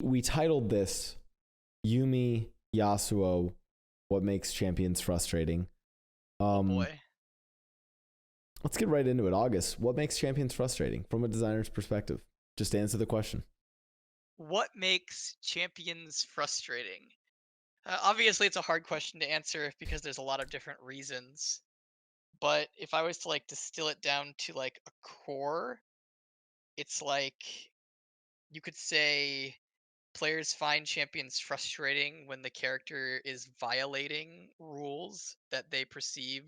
we titled this Yuumi Yasuo, What Makes Champions Frustrating. Oh boy. Let's get right into it. August, what makes champions frustrating from a designer's perspective? Just answer the question. What makes champions frustrating? Obviously, it's a hard question to answer because there's a lot of different reasons. But if I was to like distill it down to like a core, it's like you could say players find champions frustrating when the character is violating rules that they perceive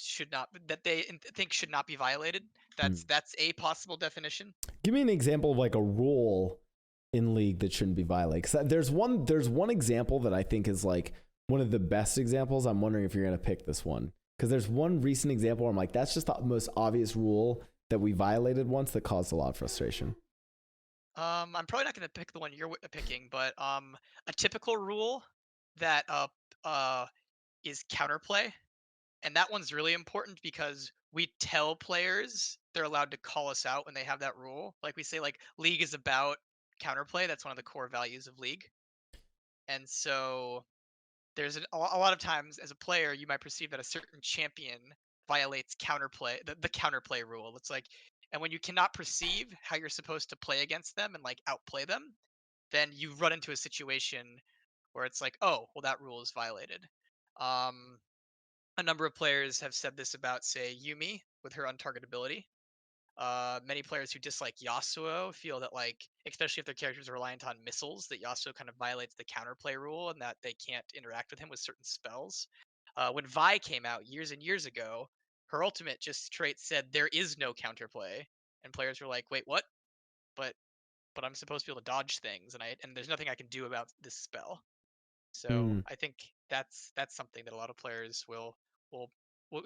should not that they think should not be violated. Hmm. That's a possible definition. Give me an example of like a rule in League that shouldn't be violated. Because there's one example that I think is like one of the best examples. I'm wondering if you're gonna pick this one because there's one recent example where I'm like, that's just the most obvious rule that we violated once that caused a lot of frustration. I'm probably not going to pick the one you're picking, but a typical rule that uh is counterplay, and that one's really important because we tell players they're allowed to call us out when they have that rule. Like we say, like League is about counterplay. That's one of the core values of League, and so there's a lot of times as a player you might perceive that a certain champion violates counterplay the counterplay rule. It's like, and when you cannot perceive how you're supposed to play against them and like outplay them, then you run into a situation where it's like, oh well, that rule is violated. um a number of players have said this about, say, Yuumi with her untargetability. Many players who dislike Yasuo feel that, like, especially if their characters are reliant on missiles, that Yasuo kind of violates the counterplay rule and that they can't interact with him with certain spells. When Vi came out years and years ago, her ultimate just straight said there is no counterplay, and players were like, "Wait, what? But I'm supposed to be able to dodge things, and there's nothing I can do about this spell." So Hmm. I think that's something that a lot of players will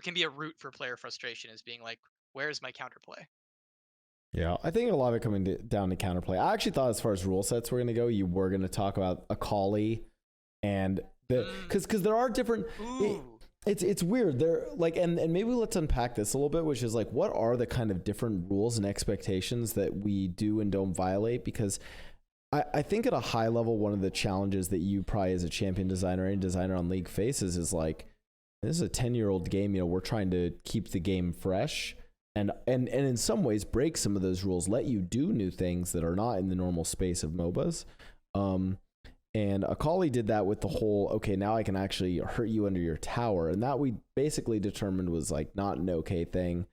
can be a root for player frustration, is being like, "Where's my counterplay?" Yeah, I think a lot of it coming down to counterplay. I actually thought as far as rule sets we're going to go, you were going to talk about Akali and Mm. because there are different. Ooh. It's weird. They're like, and maybe let's unpack this a little bit, which is like, what are the kind of different rules and expectations that we do and don't violate? Because I think at a high level, one of the challenges that you probably as a champion designer and designer on League faces is like, this is a 10-year-old game. You know, we're trying to keep the game fresh and in some ways break some of those rules, let you do new things that are not in the normal space of MOBAs. Um, and Akali did that with the whole, okay, now I can actually hurt you under your tower. And that we basically determined was like not an okay thing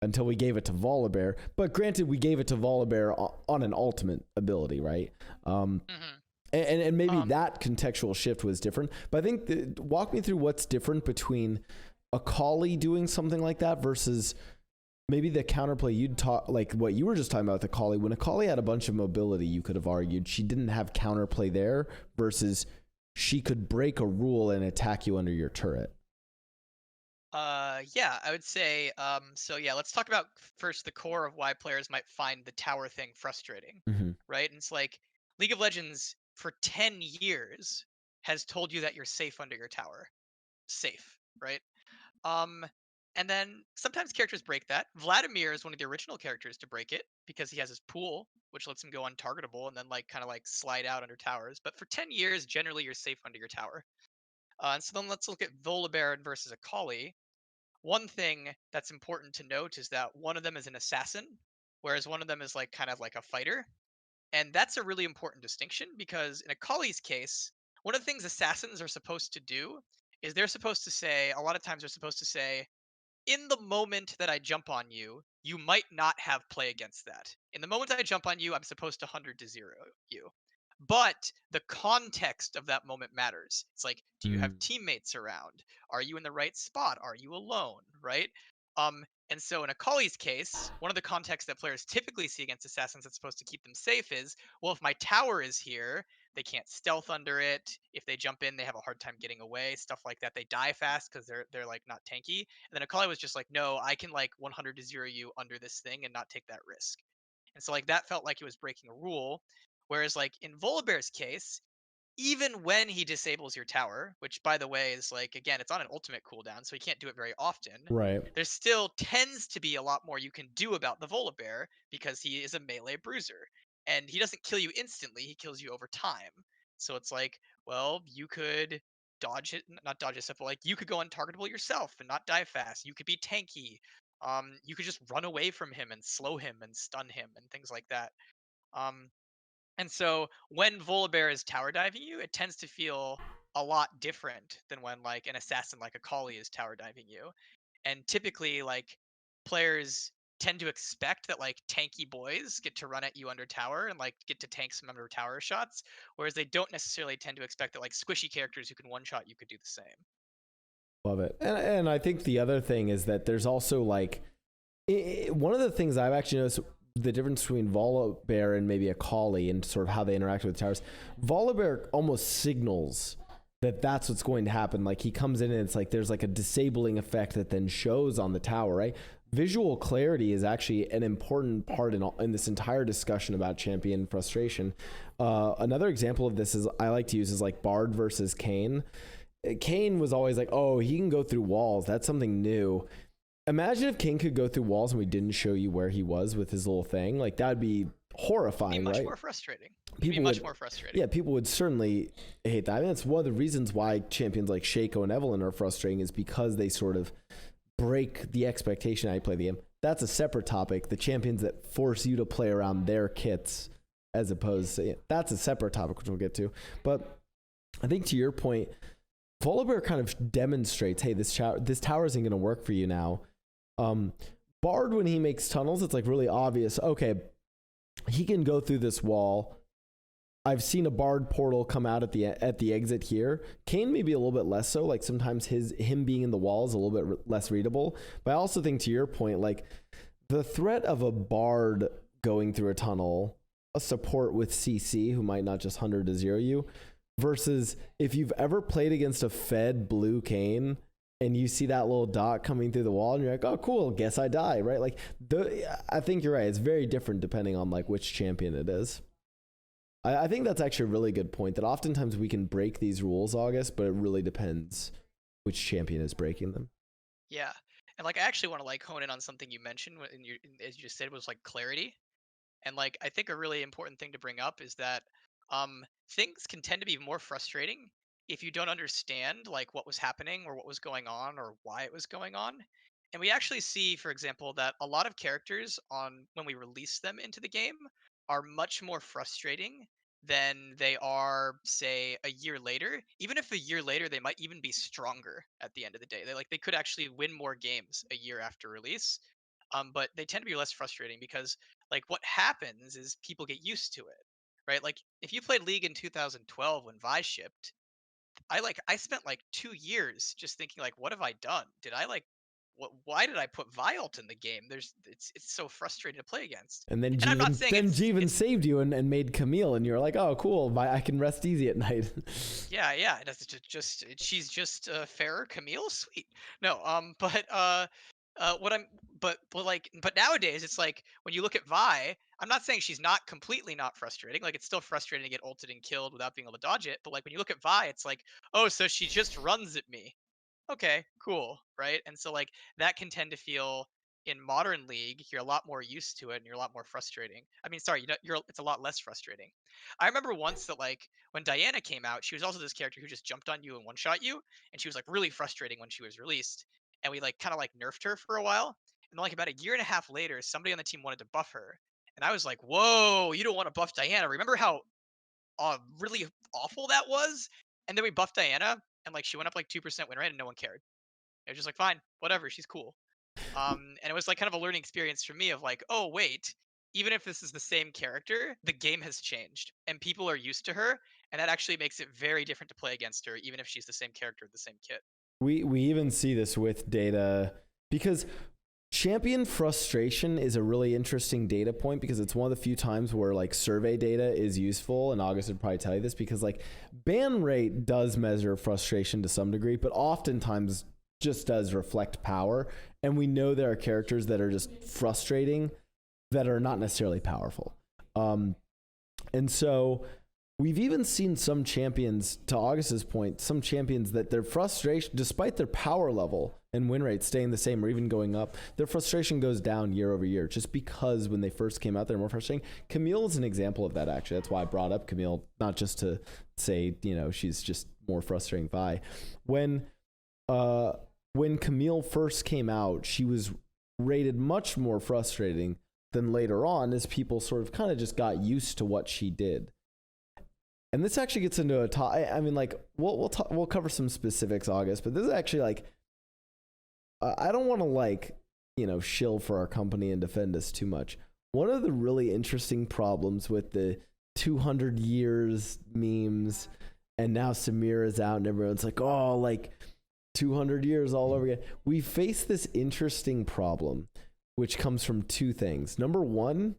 until we gave it to Volibear. But granted, we gave it to Volibear on an ultimate ability, right? Hmm. And maybe Um. that contextual shift was different. But I think walk me through what's different between Akali doing something like that versus maybe the counterplay you'd talk, like what you were just talking about with Akali. When Akali had a bunch of mobility, you could have argued she didn't have counterplay there versus she could break a rule and attack you under your turret. Yeah, I would say. So yeah, let's talk about first the core of why players might find the tower thing frustrating, Mm-hmm. right? And it's like League of Legends for 10 years has told you that you're safe under your tower, safe, right? Um, and then sometimes characters break that. Vladimir is one of the original characters to break it because he has his pool, which lets him go untargetable and then like kind of like slide out under towers. But for 10 years, generally you're safe under your tower. And so then let's look at Volibear versus Akali. One thing that's important to note is that one of them is an assassin, whereas one of them is like kind of like a fighter. And that's a really important distinction because in Akali's case, one of the things assassins are supposed to do is they're supposed to say, a lot of times they're supposed to say, in the moment that I jump on you, you might not have play against that. In the moment I jump on you, I'm supposed to 100 to 0 you. But the context of that moment matters. It's like, do you have Mm. teammates around? Are you in the right spot? Are you alone? Right? And so in Akali's case, one of the contexts that players typically see against assassins that's supposed to keep them safe is, well, if my tower is here, they can't stealth under it. If they jump in, they have a hard time getting away. Stuff like that. They die fast because they're like not tanky. And then Akali was just like, no, I can like 100 to 0 you under this thing and not take that risk. And so like that felt like it was breaking a rule. Whereas like in Volibear's case, even when he disables your tower, which by the way is like, again, it's on an ultimate cooldown, so he can't do it very often. Right. There still tends to be a lot more you can do about the Volibear because he is a melee bruiser. and he doesn't kill you instantly, he kills you over time. So it's like, well, you could dodge it, not dodge it stuff, but like you could go untargetable yourself and not die fast. You could be tanky. You could just run away from him and slow him and stun him and things like that. Um, and so when Volibear is tower diving you, it tends to feel a lot different than when like an assassin like a Kali is tower diving you. And typically like players tend to expect that like tanky boys get to run at you under tower and like get to tank some under tower shots, whereas they don't necessarily tend to expect that like squishy characters who can one shot you could do the same. Love it. And I think the other thing is that there's also like one of the things I've actually noticed the difference between Volibear and maybe a Kali and sort of how they interact with towers. Volibear almost signals that that's what's going to happen. Like he comes in and it's like there's like a disabling effect that then shows on the tower, right? Visual clarity is actually an important part in this entire discussion about champion frustration. Another example of this is I like to use is like Bard versus Kayn. Kayn was always like, oh, he can go through walls. That's something new. Imagine if Kayn could go through walls and we didn't show you where he was with his little thing. Like that would be horrifying, much right? More frustrating. More frustrating. Yeah, people would certainly hate that. I mean, that's one of the reasons why champions like Shaco and Evelynn are frustrating is because they sort of break the expectation how you play the game. That's a separate topic. The champions that force you to play around their kits as opposed to, that's a separate topic, which we'll get to. But I think to your point, Volibear kind of demonstrates, hey, this tower isn't going to work for you now. Bard, when he makes tunnels, it's like really obvious. Okay, he can go through this wall. I've seen a Bard portal come out at the exit here. Kayn maybe a little bit less so. Like sometimes him being in the wall is a little bit less readable. But I also think to your point, like the threat of a Bard going through a tunnel, a support with CC who might not just 100 to 0 you, versus if you've ever played against a fed blue Kayn and you see that little dot coming through the wall and you're like, oh, cool, guess I die, right? Like, I think you're right. It's very different depending on like which champion it is. I think that's actually a really good point that oftentimes we can break these rules, August, but it really depends which champion is breaking them. Yeah. And like, I actually want to like hone in on something you mentioned as you just said, was like clarity. And like, I think a really important thing to bring up is that things can tend to be more frustrating if you don't understand like what was happening or what was going on or why it was going on. And we actually see, for example, that a lot of characters on when we release them into the game are much more frustrating than they are, say, a year later. Even if a year later they might even be stronger at the end of the day. They could actually win more games a year after release. But they tend to be less frustrating because like what happens is people get used to it, right? Like if you played League in 2012 when Vi shipped, I spent like 2 years just thinking like, what have I done? Did I like why did I put Vialt in the game? It's so frustrating to play against. And then And I'm not saying Jeevan saved you and made Camille, and you're like, oh, cool, I can rest easy at night. Yeah. That's she's just fairer Camille, sweet. No, what I'm but nowadays it's like when you look at Vi, I'm not saying she's not completely not frustrating. Like it's still frustrating to get ulted and killed without being able to dodge it. But like when you look at Vi, it's like, oh, so she just runs at me. Okay, cool, right? And so like that can tend to feel in modern League, you're a lot more used to it and you're a lot more frustrating. I mean, sorry, it's a lot less frustrating. I remember once that like when Diana came out, she was also this character who just jumped on you and one shot you, and she was like really frustrating when she was released. And we like kind of like nerfed her for a while. And then like about a year and a half later, somebody on the team wanted to buff her. And I was like, whoa, you don't want to buff Diana. Remember how really awful that was? And then we buffed Diana, and like she went up like 2% win rate, and no one cared. It was just like, fine, whatever, she's cool. And it was like kind of a learning experience for me of like, oh wait, even if this is the same character, the game has changed, and people are used to her, and that actually makes it very different to play against her, even if she's the same character, the same kit. We even see this with data because champion frustration is a really interesting data point because it's one of the few times where like survey data is useful, and August would probably tell you this because like ban rate does measure frustration to some degree, but oftentimes just does reflect power. And we know there are characters that are just frustrating that are not necessarily powerful. And so we've even seen some champions, to August's point, some champions that their frustration, despite their power level and win rate staying the same or even going up, their frustration goes down year over year just because when they first came out, they're more frustrating. Camille is an example of that, actually. That's why I brought up Camille, not just to say, she's just more frustrating Vi. When Camille first came out, she was rated much more frustrating than later on as people sort of kind of just got used to what she did. And this actually gets into a top. I mean, like we'll cover some specifics, August, but this is actually like I don't want to like shill for our company and defend us too much. One of the really interesting problems with the 200 years memes, and now Samir is out and everyone's like, oh, like 200 years all over again. We face this interesting problem, which comes from two things. Number one,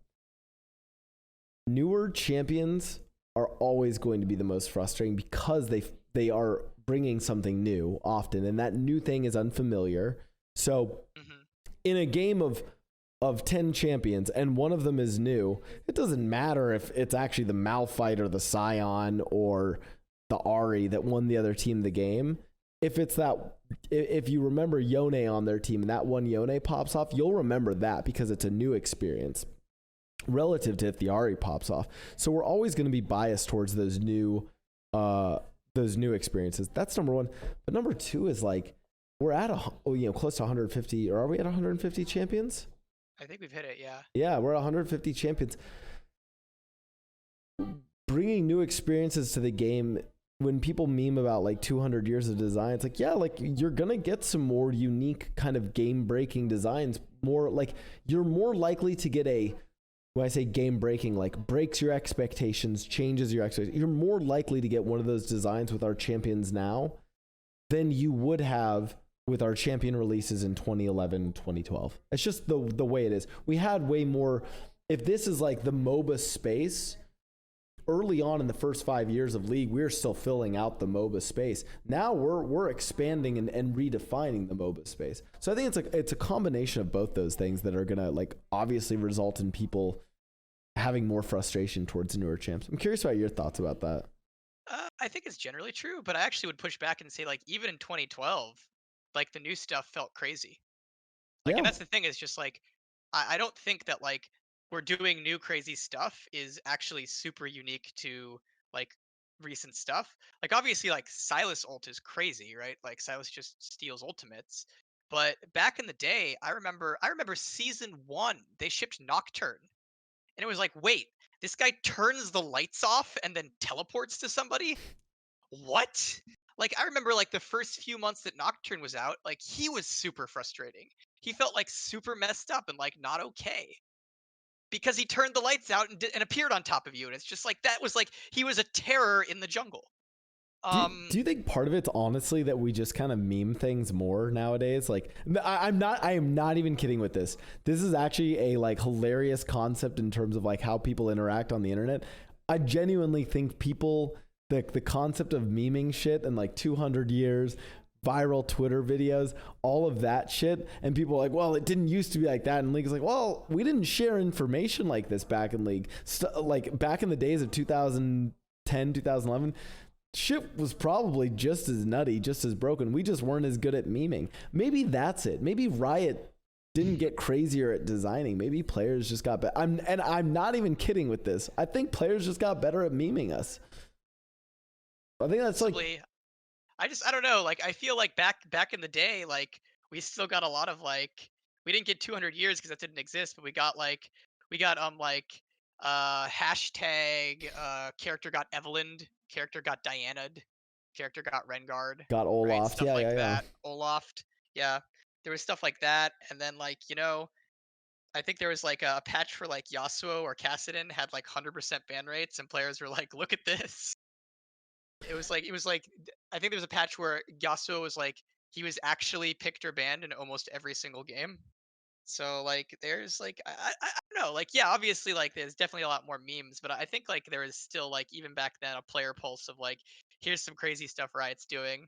newer champions are always going to be the most frustrating because they are bringing something new often, and that new thing is unfamiliar. So in a game of 10 champions and one of them is new, it doesn't matter if it's actually the Malphite or the Scion or the Ahri that won the other team the game. If you remember Yone on their team and that one Yone pops off, you'll remember that because it's a new experience relative to if the Ahri pops off. So we're always going to be biased towards those new experiences. That's number one. But number two is like we're at close to 150, or are we at 150 champions? I think we've hit it. Yeah. Yeah, we're at 150 champions. Bringing new experiences to the game. When people meme about like 200 years of design, it's like, yeah, like you're going to get some more unique kind of game breaking designs. More like you're more likely to get when I say game breaking, like breaks your expectations, changes your expectations. You're more likely to get one of those designs with our champions now than you would have with our champion releases in 2011, 2012. It's just the way it is. We had way more. If this is like the MOBA space, early on in the first 5 years of League, we were still filling out the MOBA space. Now we're expanding and redefining the MOBA space. So I think it's a combination of both those things that are gonna like obviously result in people having more frustration towards newer champs. I'm curious about your thoughts about that. I think it's generally true, but I actually would push back and say like even in 2012, like the new stuff felt crazy. Like, and that's the thing is just like I don't think that like we're doing new crazy stuff is actually super unique to like recent stuff. Like obviously like Silas ult is crazy, right? Like Silas just steals ultimates. But back in the day, I remember season 1, they shipped Nocturne. And it was like, wait, this guy turns the lights off and then teleports to somebody? What? Like I remember like the first few months that Nocturne was out, like he was super frustrating. He felt like super messed up and like not okay. Because he turned the lights out and appeared on top of you, and it's just like that was like he was a terror in the jungle. Do you think part of it's honestly that we just kind of meme things more nowadays? Like I am not even kidding with this. This is actually a like hilarious concept in terms of like how people interact on the internet. I genuinely think the concept of memeing shit and like 200 years viral Twitter videos, all of that shit, and people are like, well, it didn't used to be like that, and League is like, well, we didn't share information like this back in League. Like back in the days of 2010, 2011, shit was probably just as nutty, just as broken. We just weren't as good at memeing. Maybe that's it. Maybe Riot didn't get crazier at designing. Maybe players just got better. I'm not even kidding with this. I think players just got better at memeing us. I think that's like I don't know. Like I feel like back in the day, like we still got a lot of like we didn't get 200 years because that didn't exist, but we got hashtag character got Evelyn, character got Diana'd, character got Renguard, got Olaf, right? Stuff like that. Olaf, yeah. There was stuff like that, and then like I think there was like a patch for like Yasuo or Kassadin had like 100% ban rates, and players were like, "Look at this." It was like I think there was a patch where Yasuo was like he was actually picked or banned in almost every single game. So like there's like I don't know, like yeah, obviously like there's definitely a lot more memes, but I think like there is still like even back then a player pulse of like here's some crazy stuff Riot's doing.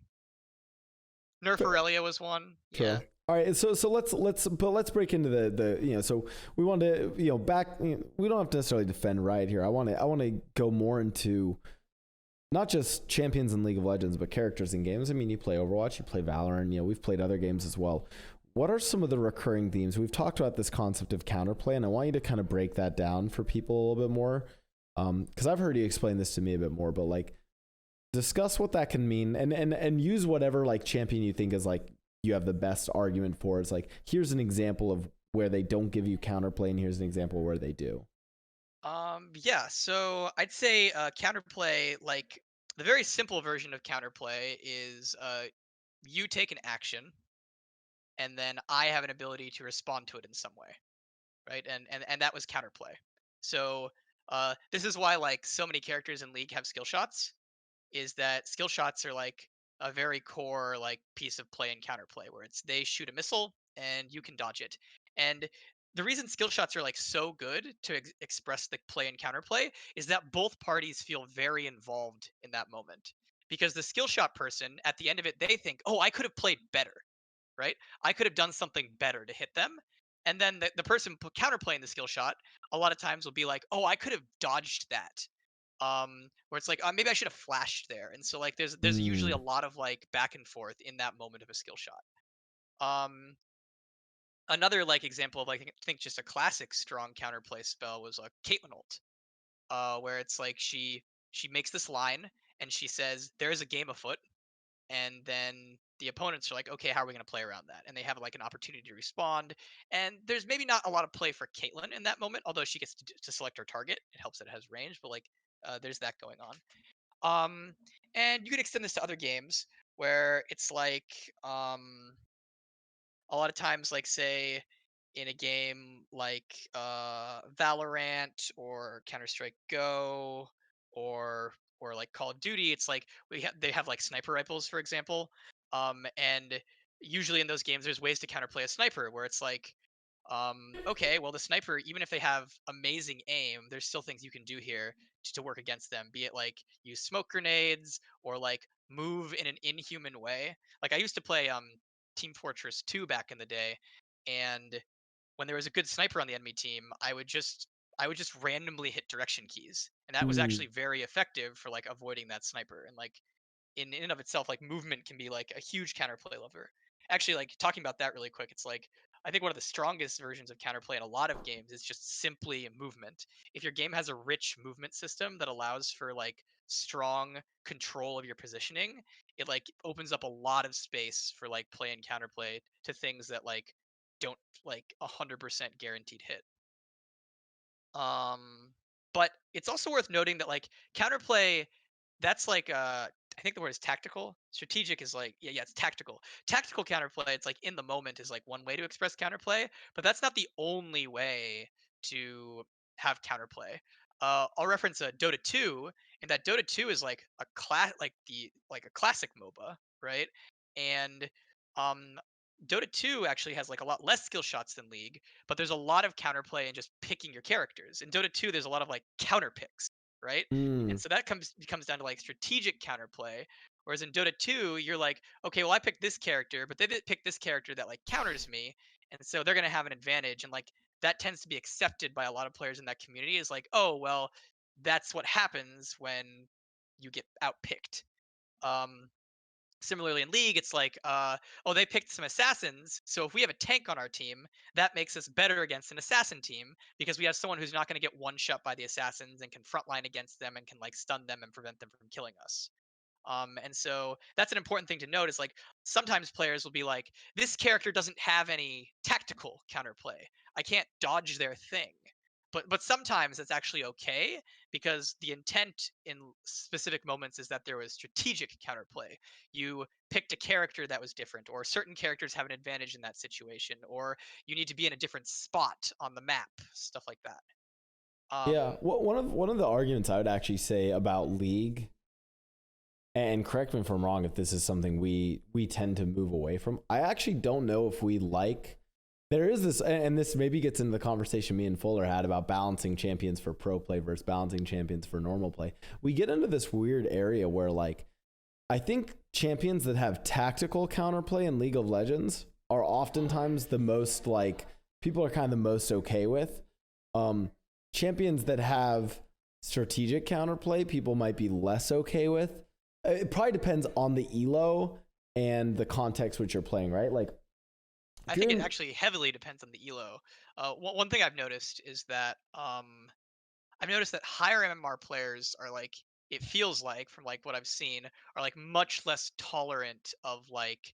Nerf Aurelia was one. True. Yeah. All right, so let's break into the so we want to back we don't have to necessarily defend Riot here. I want to go more into not just champions in League of Legends, but characters in games. I mean, you play Overwatch, you play Valorant, we've played other games as well. What are some of the recurring themes? We've talked about this concept of counterplay, and I want you to kind of break that down for people a little bit more. Because I've heard you explain this to me a bit more, but like, discuss what that can mean, and use whatever like champion you think is like you have the best argument for. It's like, here's an example of where they don't give you counterplay, and here's an example where they do. Yeah, so I'd say counterplay, like the very simple version of counterplay is you take an action and then I have an ability to respond to it in some way, right? And that was counterplay. So this is why like so many characters in League have skill shots, is that skill shots are like a very core like piece of play and counterplay where it's they shoot a missile and you can dodge it. And the reason skill shots are like so good to express the play and counterplay is that both parties feel very involved in that moment. Because the skill shot person at the end of it, they think, oh, I could have played better, right? I could have done something better to hit them. And then the person counterplaying the skill shot a lot of times will be like, oh, I could have dodged that. Where it's like, maybe I should have flashed there. And so like there's usually a lot of like back and forth in that moment of a skill shot. Um, Another like example of like I think just a classic strong counterplay spell was Caitlyn ult, where it's like she makes this line and she says there's a game afoot, and then the opponents are like, okay, how are we going to play around that? And they have like an opportunity to respond. And there's maybe not a lot of play for Caitlyn in that moment, although she gets to select her target. It helps that it has range, but like there's that going on. And you can extend this to other games where it's like a lot of times, like say in a game like Valorant or Counter Strike Go or like Call of Duty, it's like they have like sniper rifles, for example, and usually in those games there's ways to counterplay a sniper where it's like okay, well the sniper, even if they have amazing aim, there's still things you can do here to work against them, be it like use smoke grenades or like move in an inhuman way. Like I used to play Team Fortress 2 back in the day, and when there was a good sniper on the enemy team, I would just randomly hit direction keys, and that was Mm. actually very effective for like avoiding that sniper. And like in and of itself, like movement can be like a huge counterplay lever. Actually, like talking about that really quick, it's like I think one of the strongest versions of counterplay in a lot of games is just simply movement. If your game has a rich movement system that allows for like strong control of your positioning, it like opens up a lot of space for like play and counterplay to things that like don't like 100% guaranteed hit. Um, but it's also worth noting that like counterplay, that's like I think the word is tactical. Strategic is like yeah, it's tactical. Tactical counterplay, it's like in the moment is like one way to express counterplay, but that's not the only way to have counterplay. I'll reference Dota 2, and that Dota 2 is like a class like a classic MOBA, right? And um Dota 2 actually has like a lot less skill shots than League, but there's a lot of counterplay and just picking your characters. In Dota 2, there's a lot of like counter picks, right? And Mm. so that comes down to like strategic counterplay. Whereas in Dota 2, you're like, okay, well I picked this character, but they didn't pick this character that like counters me, and so they're gonna have an advantage. And like that tends to be accepted by a lot of players in that community is like, oh well, that's what happens when you get outpicked. Um, Similarly in League, it's like, oh, they picked some assassins, so if we have a tank on our team, that makes us better against an assassin team because we have someone who's not going to get one shot by the assassins and can frontline against them and can like stun them and prevent them from killing us. And so that's an important thing to note is like sometimes players will be like, this character doesn't have any tactical counterplay. I can't dodge their thing. But sometimes it's actually okay because the intent in specific moments is that there was strategic counterplay. You picked a character that was different, or certain characters have an advantage in that situation, or you need to be in a different spot on the map, stuff like that. Yeah, Um, one of the arguments I would actually say about League, and correct me if I'm wrong if this is something we tend to move away from. I actually don't know if we like. There is this, and this maybe gets into the conversation me and Fuller had about balancing champions for pro play versus balancing champions for normal play. We get into this weird area where, like, I think champions that have tactical counterplay in League of Legends are oftentimes the most, like, people are kind of the most okay with. Champions that have strategic counterplay people might be less okay with. It probably depends on the elo and the context which you're playing, right? Like, I if you're think it in, actually heavily depends on the elo. One thing I've noticed is that I've noticed that higher MMR players are like, it feels like from like what I've seen, are like much less tolerant of like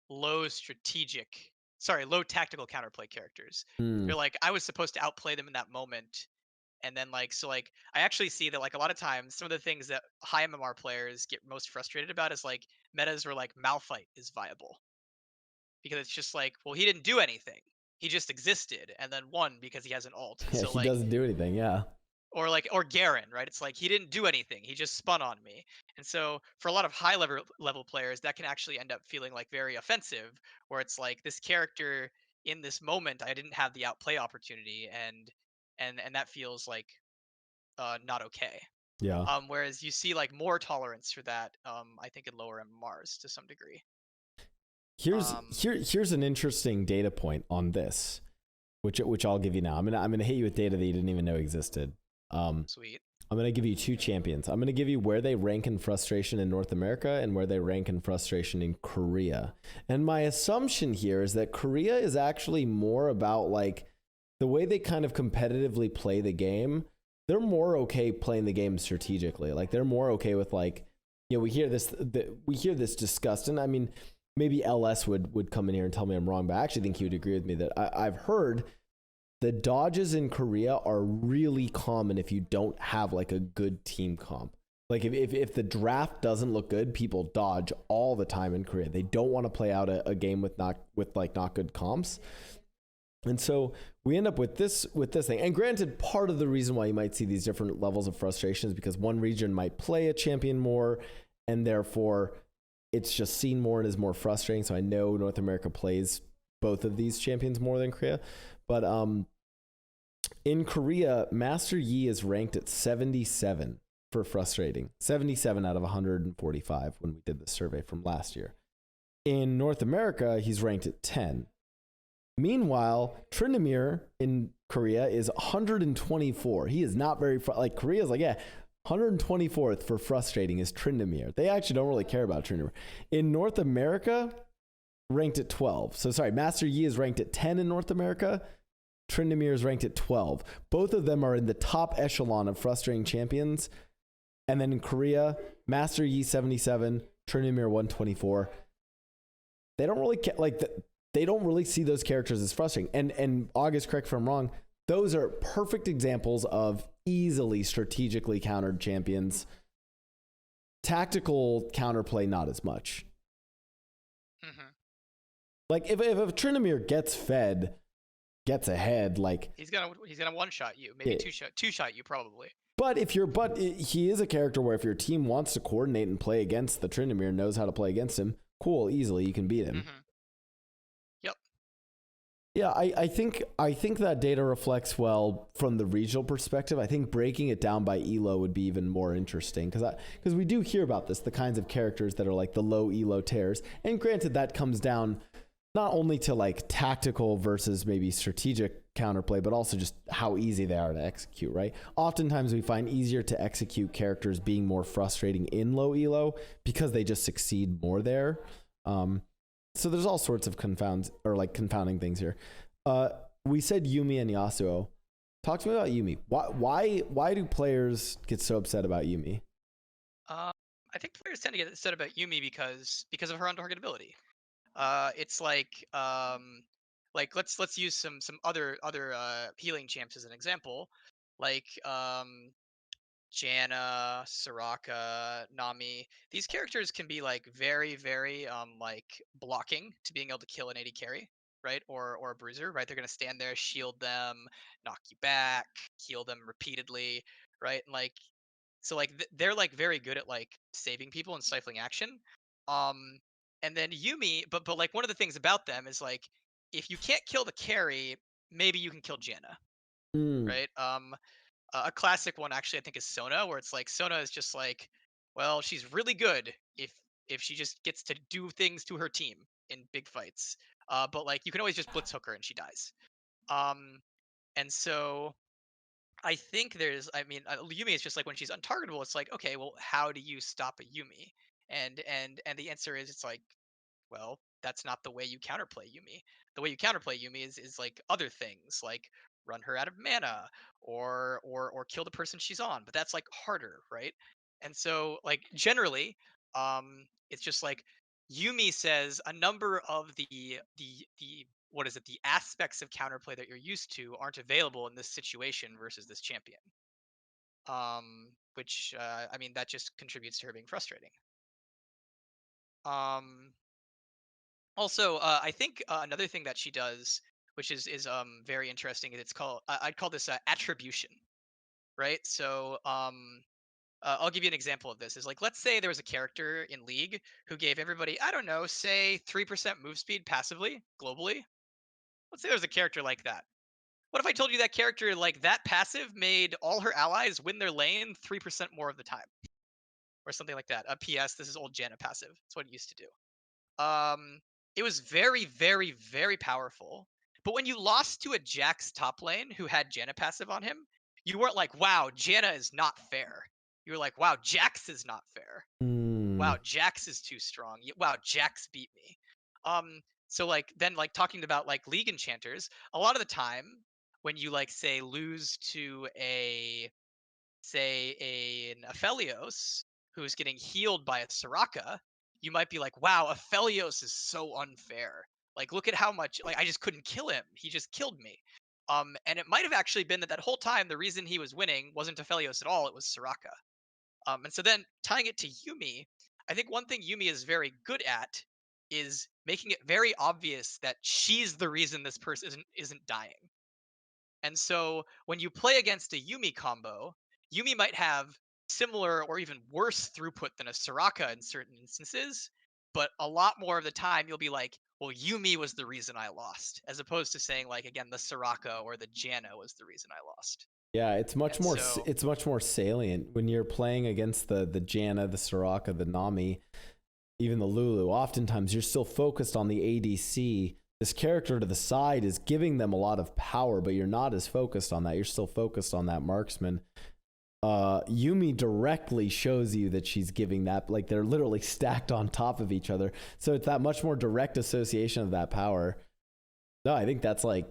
low tactical counterplay characters. hmm, They're like, I was supposed to outplay them in that moment, and then like so like I actually see that like a lot of times some of the things that high MMR players get most frustrated about is like metas where like Malphite is viable because it's just like, well, he didn't do anything. He just existed and then won because he has an ult. And yeah, so he like doesn't do anything. Yeah. or Garen, right? It's like he didn't do anything. He just spun on me. And so for a lot of high level players, that can actually end up feeling like very offensive, where it's like this character in this moment, I didn't have the outplay opportunity, and that feels like not okay. Yeah. Whereas you see like more tolerance for that, I think in lower MMRs to some degree. Here's an interesting data point on this, which I'll give you now. I'm gonna hit you with data that you didn't even know existed. Sweet. I'm gonna give you two champions. I'm gonna give you where they rank in frustration in North America and where they rank in frustration in Korea. And my assumption here is that Korea is actually more about like the way they kind of competitively play the game. They're more okay playing the game strategically. Like they're more okay with like, we hear this discussed, and I mean, maybe LS would come in here and tell me I'm wrong, but I actually think he would agree with me that I've heard the dodges in Korea are really common if you don't have like a good team comp. Like if the draft doesn't look good, people dodge all the time in Korea. They don't want to play out a game with not good comps. And so we end up with this thing. And granted, part of the reason why you might see these different levels of frustration is because one region might play a champion more, and therefore it's just seen more and is more frustrating. So I know North America plays both of these champions more than Korea. But in Korea, Master Yi is ranked at 77 for frustrating. 77 out of 145 when we did the survey from last year. In North America, he's ranked at 10. Meanwhile, Tryndamere in Korea is 124. He is not very like Korea's like, yeah, 124th for frustrating is Tryndamere. They actually don't really care about Tryndamere. In North America, ranked at 12. So sorry, Master Yi is ranked at 10 in North America. Tryndamere is ranked at 12. Both of them are in the top echelon of frustrating champions. And then in Korea, Master Yi 77, Tryndamere 124. They don't really they don't really see those characters as frustrating. And August, correct if I'm wrong, those are perfect examples of easily strategically countered champions. Tactical counterplay, not as much. Mm-hmm. Like if Tryndamere gets ahead, like He's gonna one shot you, maybe two shot you probably. But he is a character where if your team wants to coordinate and play against the Tryndamere, knows how to play against him, cool, easily you can beat him. Mm-hmm. Yep. Yeah, I think that data reflects well from the regional perspective. I think breaking it down by elo would be even more interesting because we do hear about this, the kinds of characters that are like the low elo tears. And granted, that comes down not only to like tactical versus maybe strategic counterplay, but also just how easy they are to execute, right? Oftentimes we find easier to execute characters being more frustrating in low elo because they just succeed more there. So there's all sorts of confounding things here. We said Yuumi and Yasuo. Talk to me about Yuumi. Why do players get so upset about Yuumi? I think players tend to get upset about Yuumi because of her untargetability. It's like let's use some other healing champs as an example, like Janna, Soraka, Nami. These characters can be like very like blocking to being able to kill an AD carry, right? Or a bruiser, right? They're gonna stand there, shield them, knock you back, heal them repeatedly, right? And like so like they're like very good at like saving people and stifling action. Um and then Yuumi, but like one of the things about them is like if you can't kill the carry, maybe you can kill Janna, Mm. right? A classic one actually I think is Sona, where it's like Sona is just like, well, she's really good if she just gets to do things to her team in big fights. But like you can always just blitz hook her and she dies. Um and so I think Yuumi is just like when she's untargetable. It's like, okay, well, how do you stop a Yuumi? And the answer is, it's like, well, that's not the way you counterplay Yuumi. The way you counterplay Yuumi is like other things, like run her out of mana or kill the person she's on. But that's like harder, right? And so like generally, it's just like Yuumi says a number of the what is it, the aspects of counterplay that you're used to aren't available in this situation versus this champion. Which I mean that just contributes to her being frustrating. Um, Also, I think another thing that she does, which is very interesting, is it's called I'd call this attribution, right? So I'll give you an example of this. Is like, let's say there was a character in League who gave everybody, I don't know, say 3% move speed passively globally. Let's say there was a character like that. What if I told you that character like that passive made all her allies win their lane 3% more of the time, or something like that? P.S. This is old Janna passive. It's what it used to do. Um, it was very, very, very powerful. But when you lost to a Jax top lane who had Janna passive on him, you weren't like, wow, Janna is not fair. You were like, wow, Jax is not fair. Wow, Jax is too strong. Wow, Jax beat me. So like then like talking about like League enchanters, a lot of the time when you like say lose to a an Aphelios who's getting healed by a Soraka, you might be like, wow, Aphelios is so unfair. Like, look at how much, like, I just couldn't kill him. He just killed me. And it might have actually been that that whole time, the reason he was winning wasn't Aphelios at all, it was Soraka. And so then tying it to Yuumi, I think one thing Yuumi is very good at is making it very obvious that she's the reason this person isn't dying. And so when you play against a Yuumi combo, Yuumi might have similar or even worse throughput than a Soraka in certain instances, but a lot more of the time you'll be like, well, Yuumi was the reason I lost, as opposed to saying like again the Soraka or the Janna was the reason I lost. Yeah, it's much And more so it's much more salient when you're playing against the Janna, the Soraka, the Nami, even the Lulu. Oftentimes you're still focused on the ADC. This character to the side is giving them a lot of power, but you're not as focused on that. You're still focused on that marksman. Yuumi directly shows you that she's giving that, like they're literally stacked on top of each other. So it's that much more direct association of that power. No, I think that's like,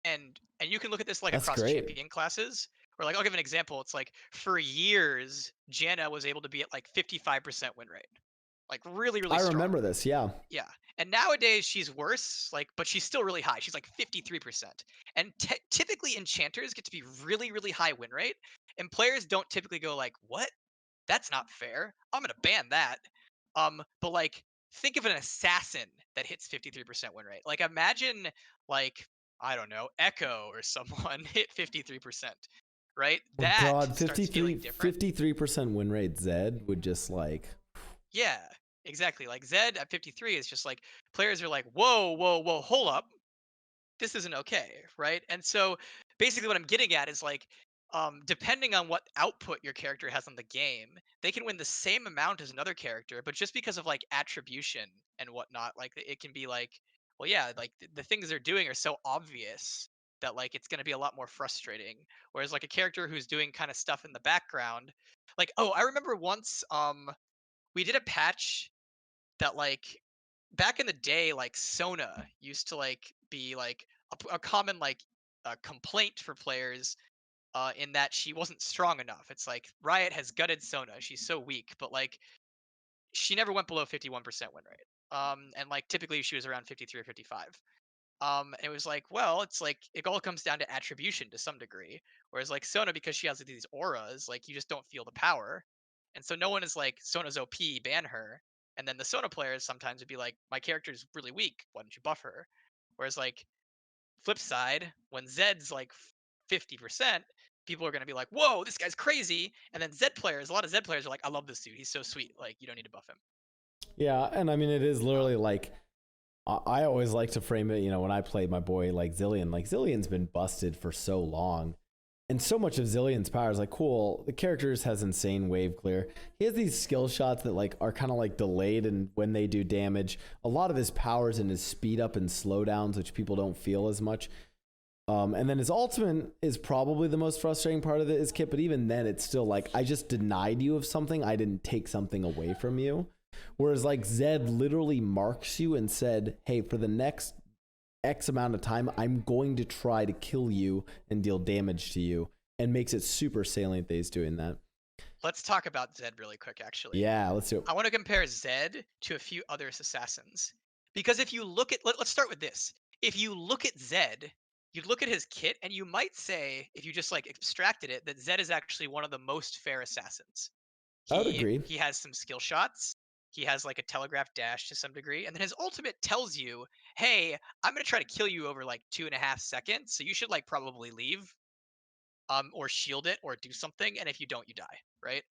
and you can look at this like that's across great. champion classes. Or like I'll give an example. It's like for years, Janna was able to be at like 55% win rate. Like really, really I strong. remember this, yeah. Yeah. And nowadays she's worse, like, but she's still really high. She's like 53%. And typically enchanters get to be really, really high win rate. And players don't typically go like, what? That's not fair. I'm gonna ban that. But like, think of an assassin that hits 53% win rate. Like, imagine like, I don't know, Echo or someone hit 53%, right? Oh That God, starts feeling different. 53% win rate Zed would just like, Yeah, exactly. Like Zed at 53 is just like players are like, whoa, whoa, whoa, hold up. This isn't okay, right? And so basically what I'm getting at is like depending on what output your character has on the game, they can win the same amount as another character, but just because of like attribution and whatnot, like it can be like, well, yeah, like the things they're doing are so obvious that like it's going to be a lot more frustrating. Whereas like a character who's doing kind of stuff in the background, like, oh, I remember once we did a patch that like back in the day, like Sona used to like be like a common like complaint for players in that she wasn't strong enough. It's like Riot has gutted Sona. She's so weak, but like she never went below 51% win rate. And like typically she was around 53 or 55. And it was like, well, it's like it all comes down to attribution to some degree. Whereas like Sona, because she has these auras, like you just don't feel the power. And so no one is like Sona's OP, ban her. And then the Sona players sometimes would be like, my character's really weak. Why don't you buff her? Whereas like flip side, when Zed's like 50%, people are gonna be like, whoa, this guy's crazy. And then Zed players, a lot of Zed players are like, I love this dude. He's so sweet. Like you don't need to buff him. yeah. And I mean, it is Um, literally like, I always like to frame it, you know, when I play my boy like Zillion's been busted for so long. And so much of Zillion's power is like, cool, the character has insane wave clear. He has these skill shots that like are kind of like delayed, and when they do damage, a lot of his powers in his speed up and slowdowns, which people don't feel as much. And then his ultimate is probably the most frustrating part of it is Kit, but even then it's still like, I just denied you of something. I didn't take something away from you. Whereas like Zed literally marks you and said, hey, for the next X amount of time, I'm going to try to kill you and deal damage to you, and makes it super salient that he's doing that. Let's talk about Zed really quick, actually. Yeah, let's do it. I want to compare Zed to a few other assassins. Because if you look at, let's start with this. If you look at Zed, you look at his kit, and you might say, if you just like abstracted it, that Zed is actually one of the most fair assassins. I would agree. He has some skill shots. He has like a telegraph dash to some degree, and then his ultimate tells you, "Hey, I'm gonna try to kill you over like 2.5 seconds, so you should like probably leave, or shield it, or do something. And if you don't, you die, right?"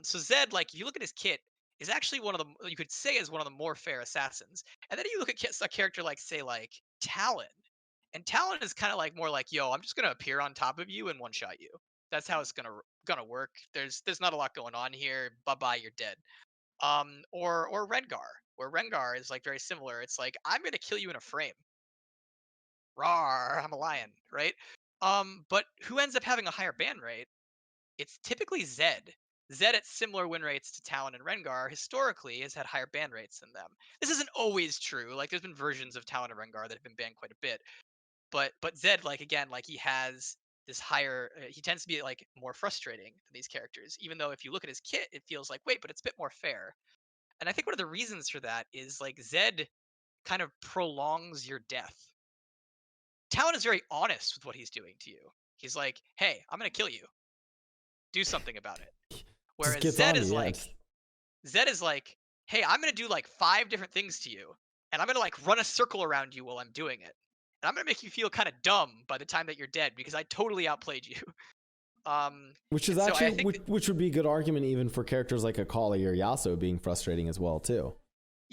So Zed, like, if you look at his kit, is actually one of the, you could say, is one of the more fair assassins. And then you look at a character like, say, like Talon, and Talon is kind of like more like, "Yo, I'm just gonna appear on top of you and one shot you. That's how it's gonna work. There's not a lot going on here. Bye bye, you're dead." Or Rengar, where Rengar is like very similar. It's like, I'm gonna kill you in a frame. Rawr, I'm a lion, right? But who ends up having a higher ban rate? It's typically Zed. Zed at similar win rates to Talon and Rengar historically has had higher ban rates than them. This isn't always true. Like, there's been versions of Talon and Rengar that have been banned quite a bit. But Zed, like, again, like, he has this higher. He tends to be like more frustrating than these characters. Even though if you look at his kit, it feels like, wait, but it's a bit more fair. And I think one of the reasons for that is like Zed kind of prolongs your death. Talon is very honest with what he's doing to you. He's like, "Hey, I'm gonna kill you. Do something about it." Just Whereas gets Zed on is you, like, yes. "Hey, I'm gonna do like 5 different things to you, and I'm gonna like run a circle around you while I'm doing it, and I'm gonna make you feel kind of dumb by the time that you're dead because I totally outplayed you." Which is And so I actually, think that, which would be a good argument even for characters like Akali or Yasuo being frustrating as well too.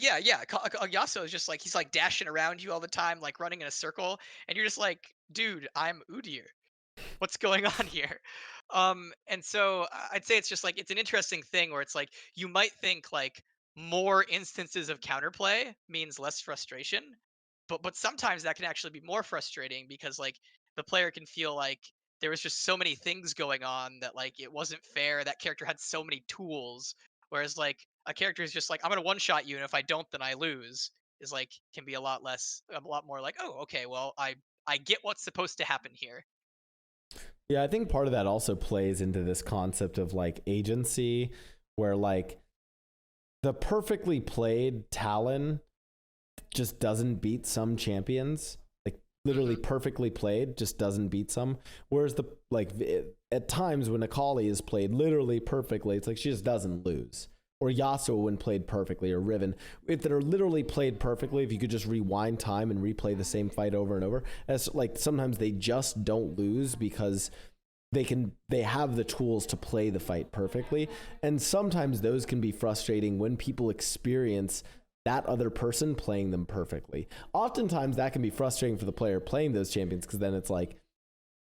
yeah, Yasuo is just like, he's like dashing around you all the time, like running in a circle, and you're just like, "Dude, I'm Udyr. What's going on here?" And so I'd say it's just like, it's an interesting thing where it's like, you might think like more instances of counterplay means less frustration, but sometimes that can actually be more frustrating because like the player can feel like there was just so many things going on that like it wasn't fair. That character had so many tools, whereas like a character is just like, "I'm gonna one shot you, and if I don't, then I lose," is like, can be a lot less, a lot more like, "Oh, okay, well, I get what's supposed to happen here." Yeah, I think part of that also plays into this concept of like agency, where like the perfectly played Talon just doesn't beat some champions. Like literally Mhm. perfectly played just doesn't beat some. Whereas the like at times when Akali is played literally perfectly, it's like she just doesn't lose. Or Yasuo when played perfectly, or Riven, if they're literally played perfectly, if you could just rewind time and replay the same fight over and over, as like sometimes they just don't lose because they have the tools to play the fight perfectly. And sometimes those can be frustrating when people experience that other person playing them perfectly. Oftentimes that can be frustrating for the player playing those champions, because then it's like,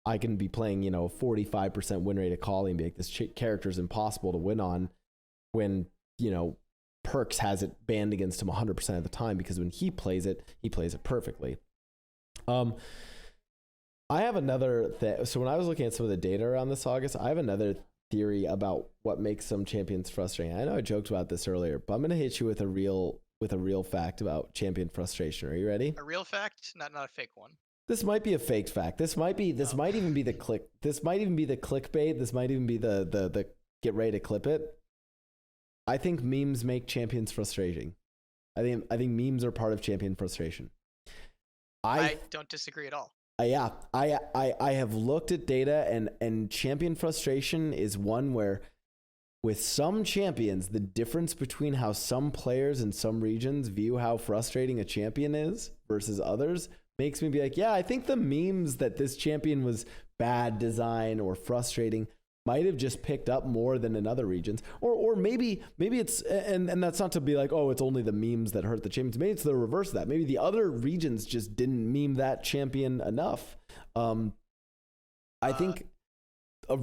I can be playing, 45% win rate Akali and be like, this character is impossible to win on, when, Perks has it banned against him 100% of the time, because when he plays it perfectly. I have another thing. So when I was looking at some of the data around this August, I have another theory about what makes some champions frustrating. I know I joked about this earlier, but I'm going to hit you with a real fact about champion frustration. Are you ready? A real fact, not a fake one. This might be a faked fact. This might even be the click. This might even be the clickbait. This might even be the get ready to clip it. I think memes make champions frustrating. I think memes are part of champion frustration. I don't disagree at all. Yeah, I have looked at data, and champion frustration is one where with some champions, the difference between how some players in some regions view how frustrating a champion is versus others makes me be like, yeah, I think the memes that this champion was bad design or frustrating might have just picked up more than in other regions. Or maybe it's, and that's not to be like, oh, it's only the memes that hurt the champions. Maybe it's the reverse of that. Maybe the other regions just didn't meme that champion enough. I think a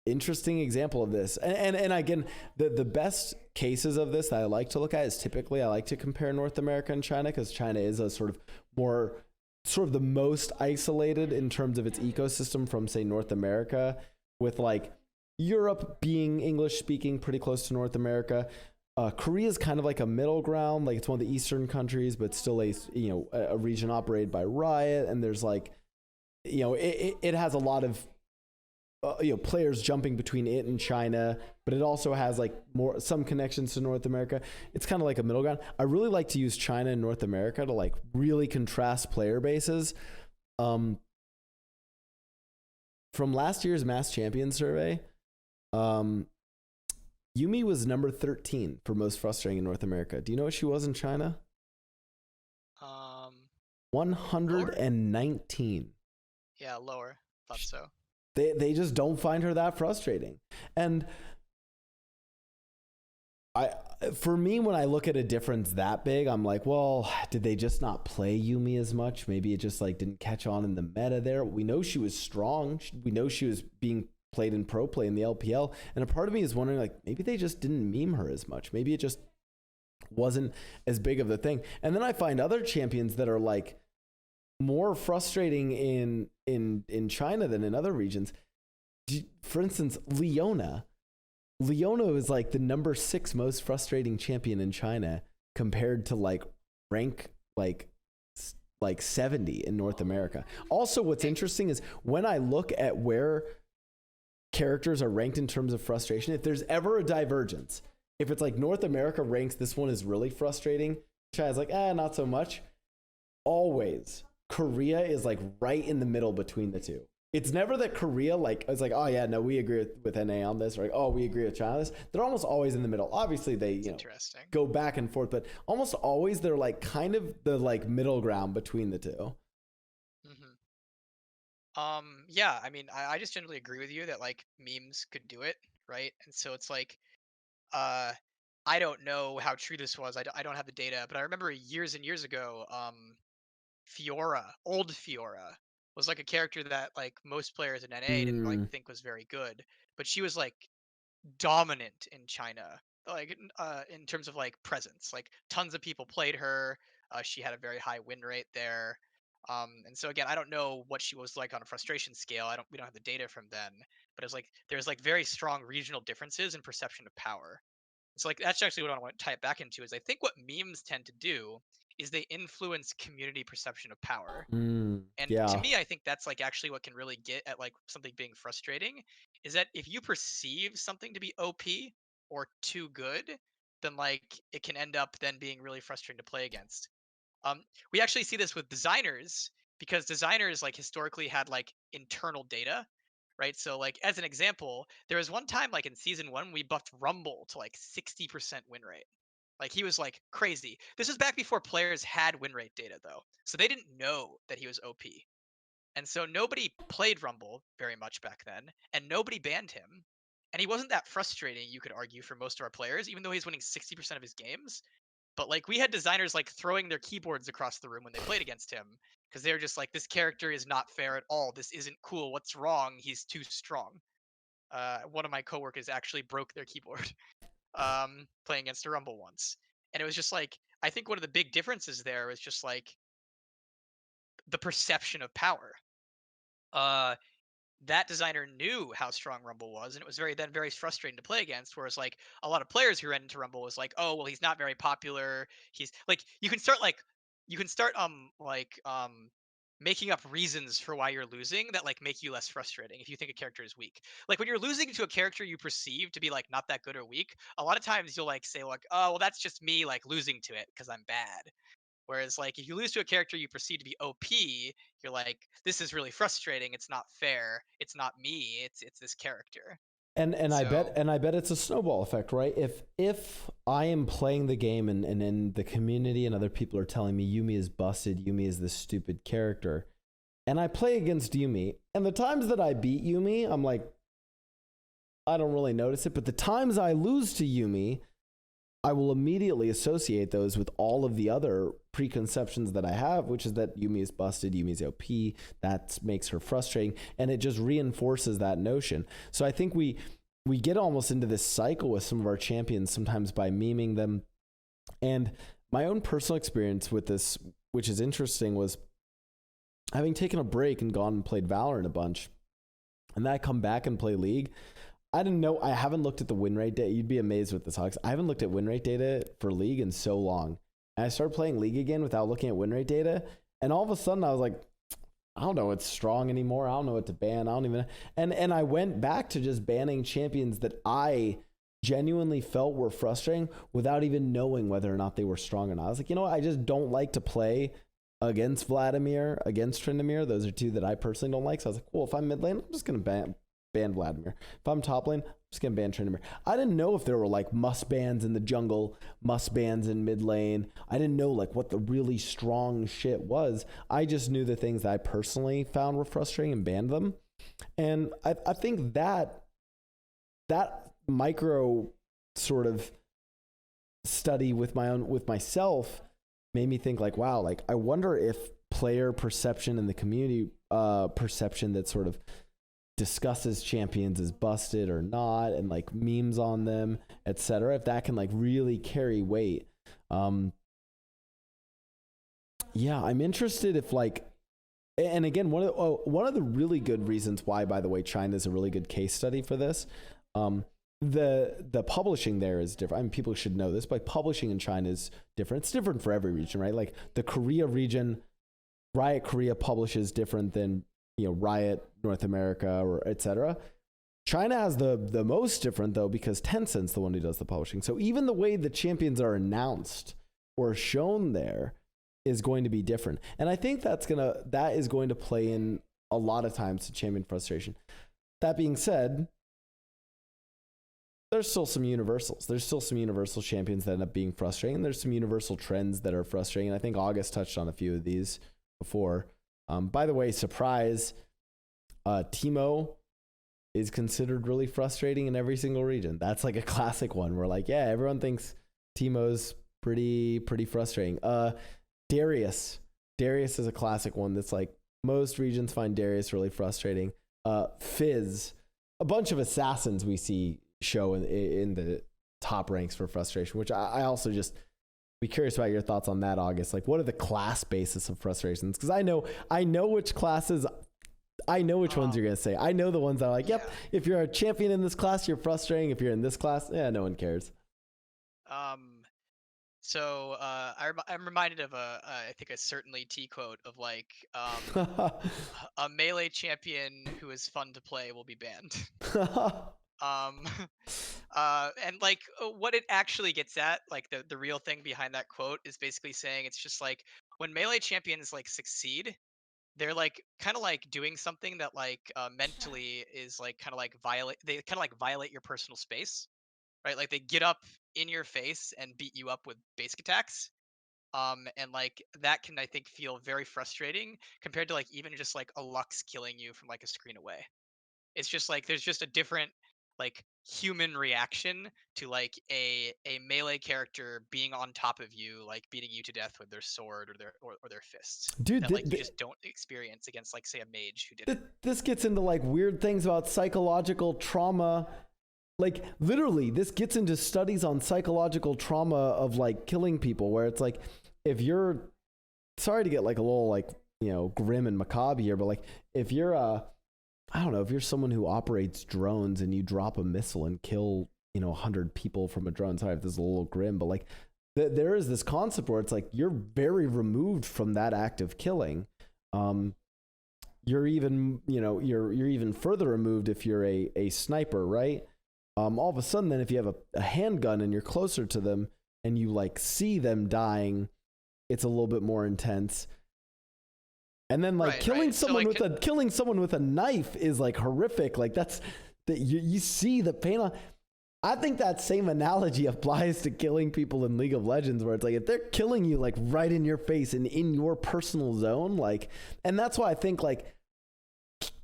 interesting example of this, and again, the best cases of this that I like to look at is typically I like to compare North America and China, because China is a sort of more sort of the most isolated in terms of its ecosystem from, say, North America, with like Europe being English speaking pretty close to North America. Korea is kind of like a middle ground, like it's one of the Eastern countries, but still a region operated by Riot, and there's like, it has a lot of players jumping between it and China, but it also has like some connections to North America. It's kind of like a middle ground. I really like to use China and North America to like really contrast player bases. From last year's Mass Champion survey, Yuumi was number 13 for most frustrating in North America. Do you know what she was in China? 119. Lower? Yeah, lower. Thought so. They just don't find her that frustrating. And for me, when I look at a difference that big, I'm like, well, did they just not play Yuumi as much? Maybe it just like didn't catch on in the meta there. We know she was strong. We know she was being played in pro play in the LPL. And a part of me is wondering, like, maybe they just didn't meme her as much. Maybe it just wasn't as big of the thing. And then I find other champions that are like more frustrating in China than in other regions. For instance, Leona is like the number 6 most frustrating champion in China compared to like rank like 70 in North America. Also, what's interesting is when I look at where characters are ranked in terms of frustration, if there's ever a divergence, if it's like North America ranks this one is really frustrating, China's like, not so much. Always Korea is like right in the middle between the two. It's never that Korea like it's like, oh yeah, no, we agree with NA on this, or like, oh, we agree with China on this. They're almost always in the middle. Obviously they go back and forth, but almost always they're like kind of the like middle ground between the two. Yeah, I mean, I just generally agree with you that like memes could do it, right? And so it's like I don't know how true this was. I don't have the data, but I remember years and years ago, old Fiora was like a character that like most players in NA didn't like think was very good, but she was like dominant in China, like in terms of like presence. Like tons of people played her. She had a very high win rate there. And so again, I don't know what she was like on a frustration scale. We don't have the data from then, but it's like there's like very strong regional differences in perception of power. So like that's actually what I want to tie it back into is I think what memes tend to do is they influence community perception of power. And to me, I think that's like actually what can really get at like something being frustrating is that if you perceive something to be OP or too good, then like it can end up then being really frustrating to play against. We actually see this with designers because designers like historically had like internal data, right? So like as an example, there was one time like in season 1 we buffed Rumble to like 60% win rate. Like he was like crazy. This was back before players had win rate data though. So they didn't know that he was OP. And so nobody played Rumble very much back then and nobody banned him. And he wasn't that frustrating, you could argue, for most of our players, even though he's winning 60% of his games. But like we had designers like throwing their keyboards across the room when they played against him because they were just like, this character is not fair at all. This isn't cool. What's wrong? He's too strong. One of my coworkers actually broke their keyboard playing against a Rumble once. And it was just like, I think one of the big differences there was just like the perception of power. That designer knew how strong Rumble was, and it was very frustrating to play against. Whereas like a lot of players who ran into Rumble was like, oh well, he's not very popular. He's like you can start making up reasons for why you're losing that like make you less frustrating if you think a character is weak. Like when you're losing to a character you perceive to be like not that good or weak, a lot of times you'll like say like, oh well, that's just me like losing to it because I'm bad. Whereas, like, if you lose to a character you perceive to be OP, you're like, this is really frustrating. It's not fair. It's not me. It's this character. And I bet it's a snowball effect, right? If I am playing the game and the community and other people are telling me Yuumi is busted, Yuumi is this stupid character, and I play against Yuumi, and the times that I beat Yuumi, I'm like, I don't really notice it, but the times I lose to Yuumi, I will immediately associate those with all of the other preconceptions that I have, which is that Yuumi is busted, Yuumi is OP, that makes her frustrating, and it just reinforces that notion. So I think we get almost into this cycle with some of our champions, sometimes by memeing them. And my own personal experience with this, which is interesting, was having taken a break and gone and played Valorant a bunch, and then I come back and play League. I didn't know. I haven't looked at the win rate data. You'd be amazed with this, Hawks. I haven't looked at win rate data for League in so long. And I started playing League again without looking at win rate data. And all of a sudden I was like, I don't know what's strong anymore. I don't know what to ban. I don't even. And I went back to just banning champions that I genuinely felt were frustrating without even knowing whether or not they were strong or not. I was like, you know what? I just don't like to play against Vladimir, against Tryndamere. Those are two that I personally don't like. So I was like, cool, if I'm mid lane, I'm just going to ban Vladimir. If I'm top lane, I'm just going to ban Tryndamere. I didn't know if there were like must bans in the jungle, must bans in mid lane. I didn't know like what the really strong shit was. I just knew the things that I personally found were frustrating and banned them. And I think that micro sort of study with myself made me think like, wow, like I wonder if player perception and the community perception that sort of discusses champions is busted or not, and like memes on them, etc., if that can like really carry weight. Yeah, I'm interested if like, and again, one of the really good reasons why, by the way, China is a really good case study for this. The publishing there is different. I mean, people should know this, but publishing in China is different. It's different for every region, right? Like the Korea region, Riot Korea publishes different than, you know, Riot North America or etc. China has the most different though, because Tencent's the one who does the publishing. So even the way the champions are announced or shown there is going to be different. And I think that is going to play in a lot of times to champion frustration. That being said, there's still some universals. There's still some universal champions that end up being frustrating. There's some universal trends that are frustrating. And I think August touched on a few of these before. By the way, surprise, Teemo is considered really frustrating in every single region. That's like a classic one where like, yeah, everyone thinks Teemo's pretty frustrating. Darius is a classic one that's like most regions find Darius really frustrating. Fizz, a bunch of assassins we see show in the top ranks for frustration, which I also just be curious about your thoughts on that, August. Like, what are the class basis of frustrations? Because I know which classes, I know which ones you're gonna say. I know the ones that are like, yep, if you're a champion in this class, you're frustrating. If you're in this class, yeah, no one cares. So I'm reminded of I think a certainly T quote of like, a melee champion who is fun to play will be banned. And like what it actually gets at, like the real thing behind that quote is basically saying it's just like when melee champions like succeed, they're like kind of like doing something that like mentally is like kind of like violate your personal space, right? Like they get up in your face and beat you up with basic attacks. And like that can, I think, feel very frustrating compared to like even just like a Lux killing you from like a screen away. It's just like there's just a different like human reaction to like a melee character being on top of you, like beating you to death with their sword or their fists. Dude, that like you just don't experience against like say a mage who did it. This gets into like weird things about psychological trauma. Like literally, this gets into studies on psychological trauma of like killing people, where it's like if you're, sorry to get like a little like, you know, grim and macabre here, but like if you're I don't know, if you're someone who operates drones and you drop a missile and kill, you know, 100 people from a drone. Sorry if this is a little grim, but like there is this concept where it's like you're very removed from that act of killing. You're even, you know, you're even further removed if you're a sniper, right? All of a sudden, then if you have a handgun and you're closer to them and you like see them dying, it's a little bit more intense. And then like killing someone with a knife is like horrific. Like that's that you see the pain on. I think that same analogy applies to killing people in League of Legends, where it's like if they're killing you like right in your face and in your personal zone, like, and that's why I think like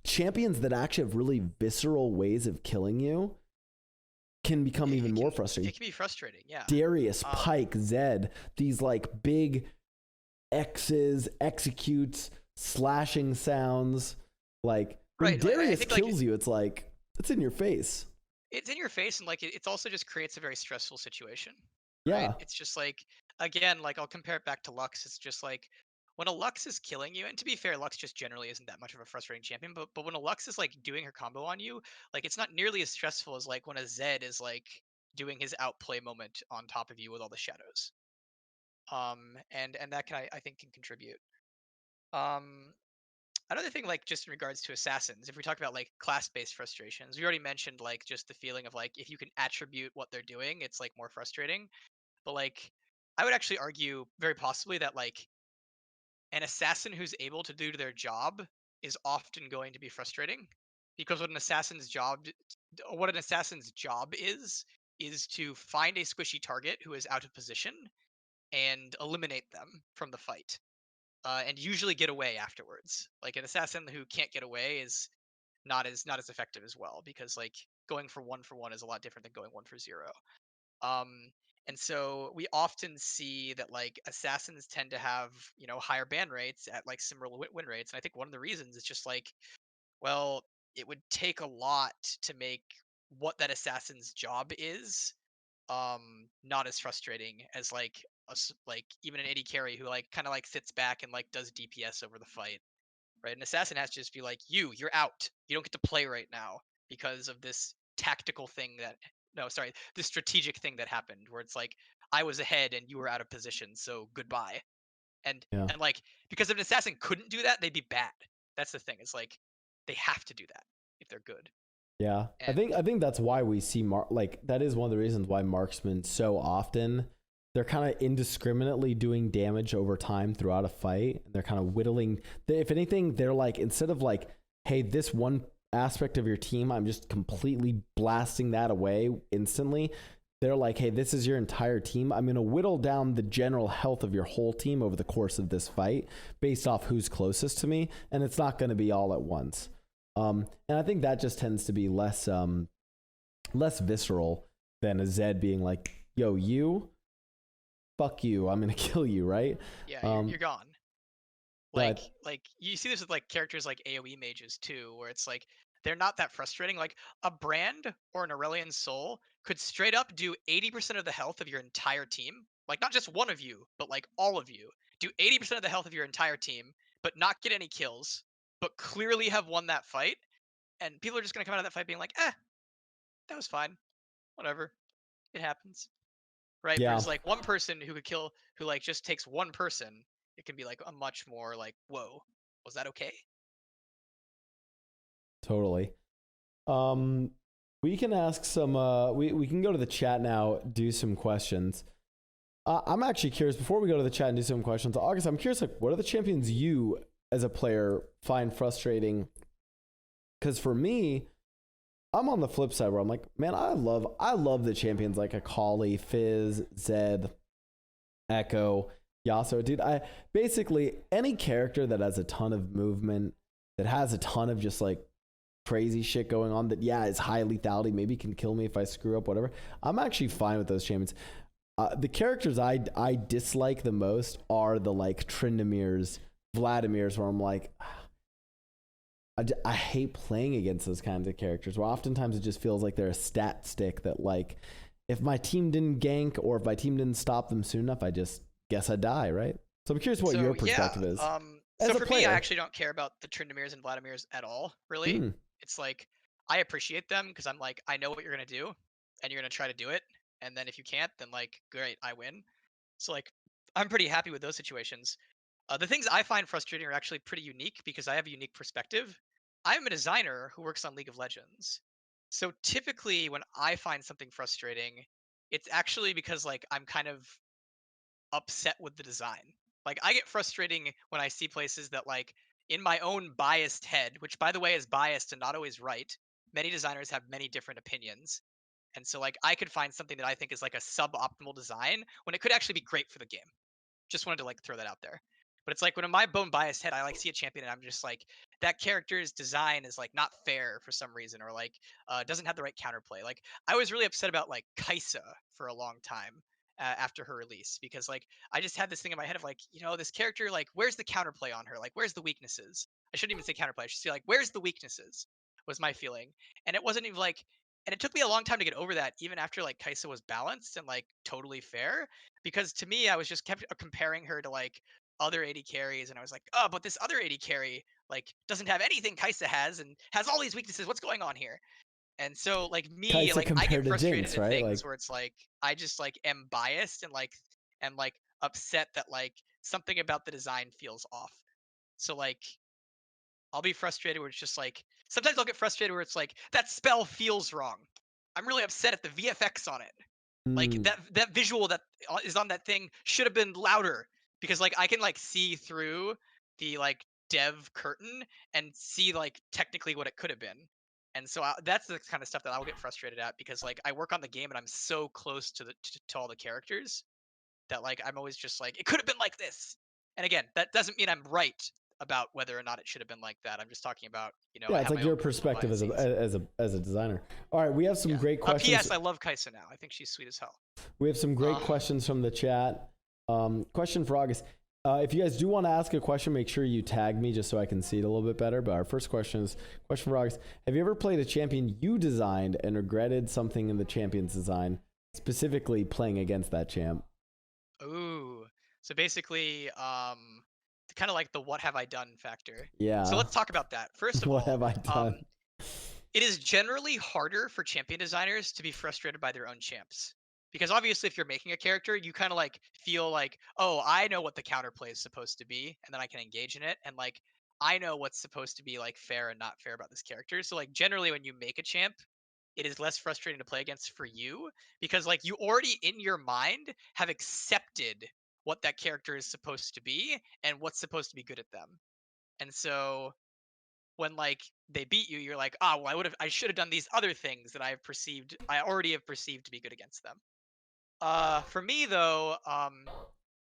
champions that actually have really visceral ways of killing you can become even more frustrating. It can be frustrating, yeah. Darius, Pyke, Zed, these like big X's, executes, slashing sounds, like when Darius kills you, it's like it's in your face. It's in your face, and like it's also just creates a very stressful situation. Yeah, right? It's just like, again, like I'll compare it back to Lux. It's just like when a Lux is killing you, and to be fair, Lux just generally isn't that much of a frustrating champion, but when a Lux is like doing her combo on you, like it's not nearly as stressful as like when a Zed is like doing his outplay moment on top of you with all the shadows. And that can I think can contribute. Um, Another thing, like just in regards to assassins, if we talk about like class-based frustrations, we already mentioned like just the feeling of like if you can attribute what they're doing, it's like more frustrating. But like I would actually argue very possibly that like an assassin who's able to do their job is often going to be frustrating because what an assassin's job is to find a squishy target who is out of position and eliminate them from the fight, and usually get away afterwards. Like an assassin who can't get away is not as effective as well because like going for one is a lot different than going 1 for 0. Um, and so we often see that like assassins tend to have higher ban rates at like similar win rates, and I think one of the reasons is just like, well, it would take a lot to make what that assassin's job is not as frustrating as like like even an AD carry who like kind of like sits back and like does DPS over the fight, right? An assassin has to just be like, you're out. You don't get to play right now because of this tactical thing that, no, sorry, this strategic thing that happened where it's like, I was ahead and you were out of position, so goodbye. And Yeah. and like because if an assassin couldn't do that, they'd be bad. That's the thing. It's like they have to do that if they're good. Yeah, And I think that's why we see like that is one of the reasons why marksmen so often they're kind of indiscriminately doing damage over time throughout a fight. They're kind of whittling. If anything, they're like instead of like, hey, this one aspect of your team, I'm just completely blasting that away instantly. They're like, hey, this is your entire team. I'm going to whittle down the general health of your whole team over the course of this fight based off who's closest to me, and it's not going to be all at once. And I think that just tends to be less visceral than a Zed being like, yo, fuck you, I'm gonna kill you, right? yeah, Um, you're gone. Like but like you see this with like characters like AoE mages too, where it's like they're not that frustrating. Like a Brand or an Aurelion Soul could straight up do 80% of the health of your entire team. Like not just one of you, but like all of you. Do 80% of the health of your entire team, but not get any kills, but clearly have won that fight. And people are just gonna come out of that fight being like, that was fine. Whatever. It happens. Right? yeah, Versus like one person who could kill who like just takes one person, it can be like a much more like, whoa, was that okay? totally. Um, we can ask some. We can go to the chat now, do some questions. I'm actually curious. Before we go to the chat and do some questions, August, I'm curious. Like, what are the champions you, as a player, find frustrating? Because for me, I'm on the flip side where I'm like, man, I love the champions like Akali, Fizz, Zed, Echo, Yasuo. Dude, I basically any character that has a ton of movement, that has a ton of just like crazy shit going on, that yeah, is high lethality, maybe can kill me if I screw up, whatever. I'm actually fine with those champions. The characters I dislike the most are the like Trindamirs, Vladimirs, where I'm like, I hate playing against those kinds of characters where oftentimes it just feels like they're a stat stick that like if my team didn't gank or if my team didn't stop them soon enough, I just guess I die, right? So I'm curious what So your yeah, perspective is as so a for me, I player. actually don't care about the Trindamirs and Vladimirs at all, really. Hmm. It's like I appreciate them because I'm like, I know what you're gonna do, and you're gonna try to do it, and then if you can't, then like great, I win. So like I'm pretty happy with those situations. The things I find frustrating are actually pretty unique because I have a unique perspective. I'm a designer who works on League of Legends. So typically when I find something frustrating, it's actually because like I'm kind of upset with the design. Like I get frustrating when I see places that like in my own biased head, which by the way is biased and not always right. Many designers have many different opinions. And so like I could find something that I think is like a suboptimal design when it could actually be great for the game. Just wanted to like throw that out there. But it's like when in my bone biased head, I like see a champion and I'm just like, that character's design is like not fair for some reason, or like doesn't have the right counterplay. Like I was really upset about like Kaisa for a long time after her release because like I just had this thing in my head of like, this character, like where's the counterplay on her? Like where's the weaknesses? I shouldn't even say counterplay. I should say like where's the weaknesses? Was my feeling, and it wasn't even like, and it took me a long time to get over that, even after like Kaisa was balanced and like totally fair, because to me I was just kept comparing her to like other AD carries, and I was like, oh, but this other AD carry like doesn't have anything Kaisa has and has all these weaknesses. What's going on here? And so like me, Kaisa like I get compared to frustrated Jinx, at right? things Like where it's like I just like am biased and like upset that like something about the design feels off. So like I'll be frustrated where it's just like sometimes I'll get frustrated where it's like that spell feels wrong. I'm really upset at the VFX on it. Like mm, that visual that is on that thing should have been louder because like I can like see through the like dev curtain and see like technically what it could have been. And so that's the kind of stuff that I'll get frustrated at because like I work on the game and I'm so close to to all the characters that like I'm always just like it could have been like this. And again, that doesn't mean I'm right about whether or not it should have been like that. I'm just talking about, I yeah, it's have like my your own personal perspective as biases. a designer. All right, we have some Yeah. great questions. P.S. I love Kaisa now. I think she's sweet as hell. We have some great Um, questions from the chat. Question for August. If you guys do want to ask a question, make sure you tag me just so I can see it a little bit better. But our first question is question for August. Have you ever played a champion you designed and regretted something in the champion's design, specifically playing against that champ? Ooh. So basically, kind of like the what have I done factor. So Yeah. let's talk about that. First of What all, have I done? it is generally harder for champion designers to be frustrated by their own champs. Because obviously, if you're making a character, you kind of like feel like, oh, I know what the counterplay is supposed to be, and then I can engage in it. And like, I know what's supposed to be like fair and not fair about this character. So like, generally, when you make a champ, it is less frustrating to play against for you because like you already in your mind have accepted what that character is supposed to be and what's supposed to be good at them. And so when like they beat you, you're like, ah, well, I should have done these other things that I already have perceived to be good against them. For me though,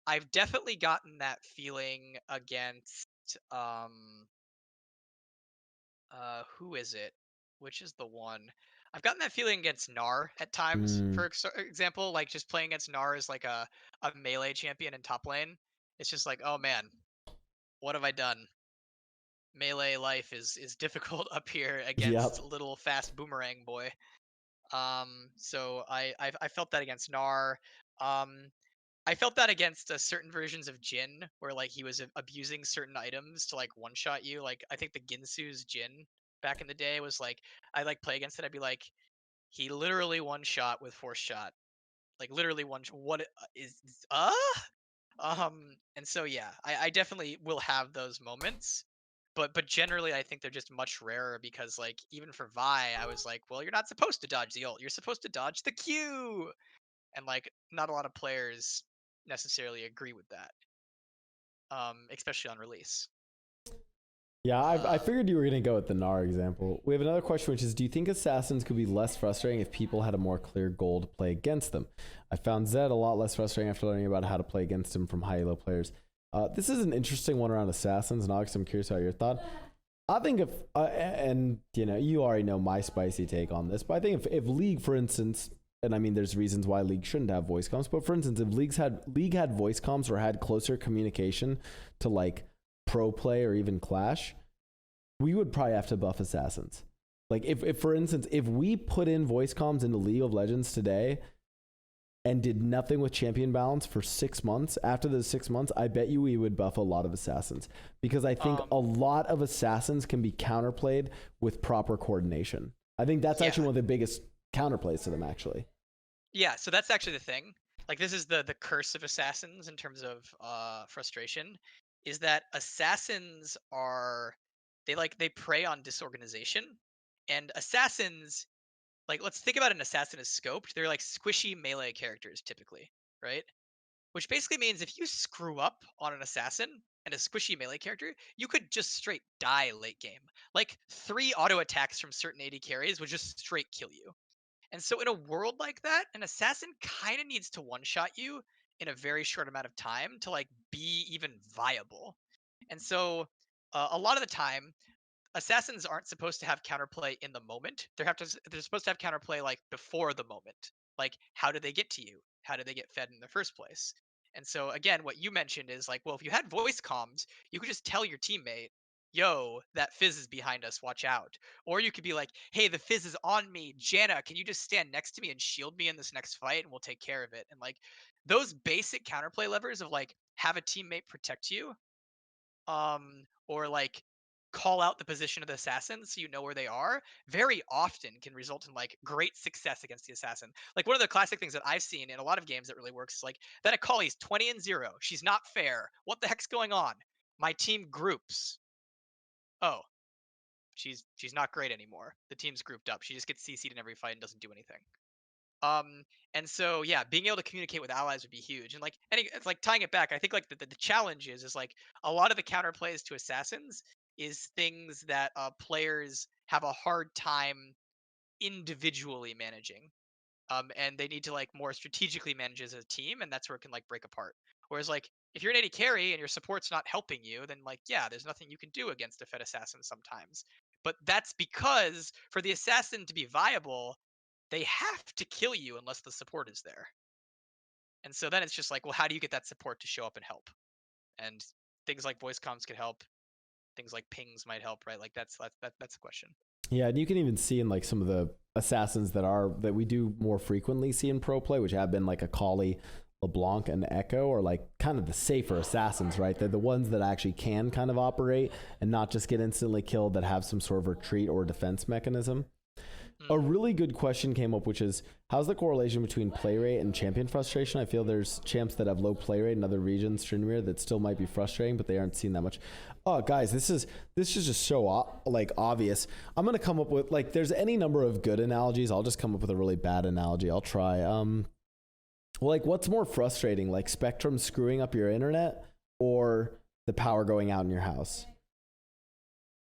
I've definitely gotten that feeling against who is it? Which is the one? I've gotten that feeling against Gnar at times. Mm, For example, like just playing against Gnar as like a melee champion in top lane. It's just like, oh man, what have I done? Melee life is difficult up here against yep. little fast boomerang boy. So I felt that against Gnar. Um, I felt that against certain versions of Jin, where like he was abusing certain items to like one shot you. Like I think the Ginsu's Jin back in the day was like I like play against it. I'd be like, he literally one shot with force shot, like literally one. What is And so yeah, I definitely will have those moments. But generally, I think they're just much rarer because like even for Vi, I was like, well, you're not supposed to dodge the ult. You're supposed to dodge the Q, and like not a lot of players necessarily agree with that, especially on release. Yeah, I Um, figured you were going to go with the Gnar example. We have another question, which is, do you think assassins could be less frustrating if people had a more clear goal to play against them? I found Zed a lot less frustrating after learning about how to play against him from high elo players. This is an interesting one around assassins, and Alex, I'm curious about your thought. I think if, and you already know my spicy take on this, but I think if League, for instance, and I mean, there's reasons why League shouldn't have voice comms, but for instance, if League had voice comms or had closer communication to like pro play or even Clash, we would probably have to buff assassins. Like if for instance, if we put in voice comms into League of Legends today and did nothing with champion balance for 6 months, after those 6 months, I bet you we would buff a lot of assassins because I think a um, lot of assassins can be counterplayed with proper coordination. I think that's yeah, actually one of the biggest counterplays to them, actually. yeah. So that's actually the thing. Like this is the curse of assassins in terms of frustration, is that assassins are they prey on disorganization, and assassins like let's think about an assassin as scoped. They're like squishy melee characters typically, right? Which basically means if you screw up on an assassin and a squishy melee character, you could just straight die late game. Like 3 auto attacks from certain AD carries would just straight kill you. And so in a world like that, an assassin kind of needs to one-shot you in a very short amount of time to like be even viable. And so a lot of the time, assassins aren't supposed to have counterplay in the moment. They're supposed to have counterplay like before the moment. Like how do they get to you? How do they get fed in the first place? And so again, what you mentioned is like, well, if you had voice comms, you could just tell your teammate, yo, that Fizz is behind us, watch out. Or you could be like, hey, the Fizz is on me. Janna, can you just stand next to me and shield me in this next fight and we'll take care of it? And like those basic counterplay levers of like have a teammate protect you, or like call out the position of the assassin so you know where they are, very often can result in like great success against the assassin. Like one of the classic things that I've seen in a lot of games that really works is like that Akali's 20-0. She's not fair. What the heck's going on? My team groups. Oh, she's not great anymore. The team's grouped up. She just gets CC'd in every fight and doesn't do anything. Um, and so yeah, being able to communicate with allies would be huge. And like it's like tying it back, I think like the challenge is like a lot of the counterplays to assassins is things that players have a hard time individually managing. And they need to like more strategically manage as a team, and that's where it can like break apart. Whereas like if you're an AD carry and your support's not helping you, then like yeah, there's nothing you can do against a fed assassin sometimes. But that's because for the assassin to be viable, they have to kill you unless the support is there. And so then it's just like, well, how do you get that support to show up and help? And things like voice comms could help. Things like pings might help, right? Like that's a question. Yeah, and you can even see in like some of the assassins that we do more frequently see in pro play, which have been like Akali, LeBlanc, and Echo, are like kind of the safer assassins, right? They're the ones that actually can kind of operate and not just get instantly killed, that have some sort of retreat or defense mechanism. A really good question came up, which is, how's the correlation between play rate and champion frustration? I feel there's champs that have low play rate in other regions, Streamer, that still might be frustrating, but they aren't seen that much. Oh, guys, this is just so like obvious. I'm gonna come up with like, there's any number of good analogies. I'll just come up with a really bad analogy. I'll try. Well, like, what's more frustrating, like Spectrum screwing up your internet or the power going out in your house?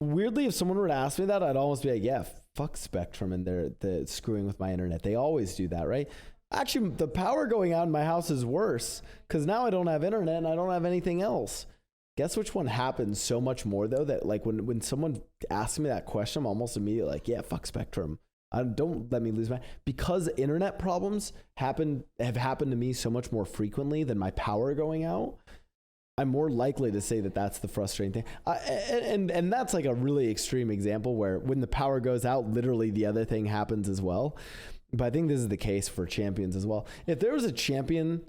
Weirdly, if someone were to ask me that, I'd almost be like, yeah, fuck Spectrum and the screwing with my internet. They always do that, right? Actually, the power going out in my house is worse because now I don't have internet and I don't have anything else. Guess which one happens so much more, though, that like when someone asks me that question, I'm almost immediately like, yeah, fuck Spectrum. Don't let me lose my, because internet problems have happened to me so much more frequently than my power going out. I'm more likely to say that that's the frustrating thing. And that's like a really extreme example where when the power goes out, literally the other thing happens as well. But I think this is the case for champions as well. If there was a champion,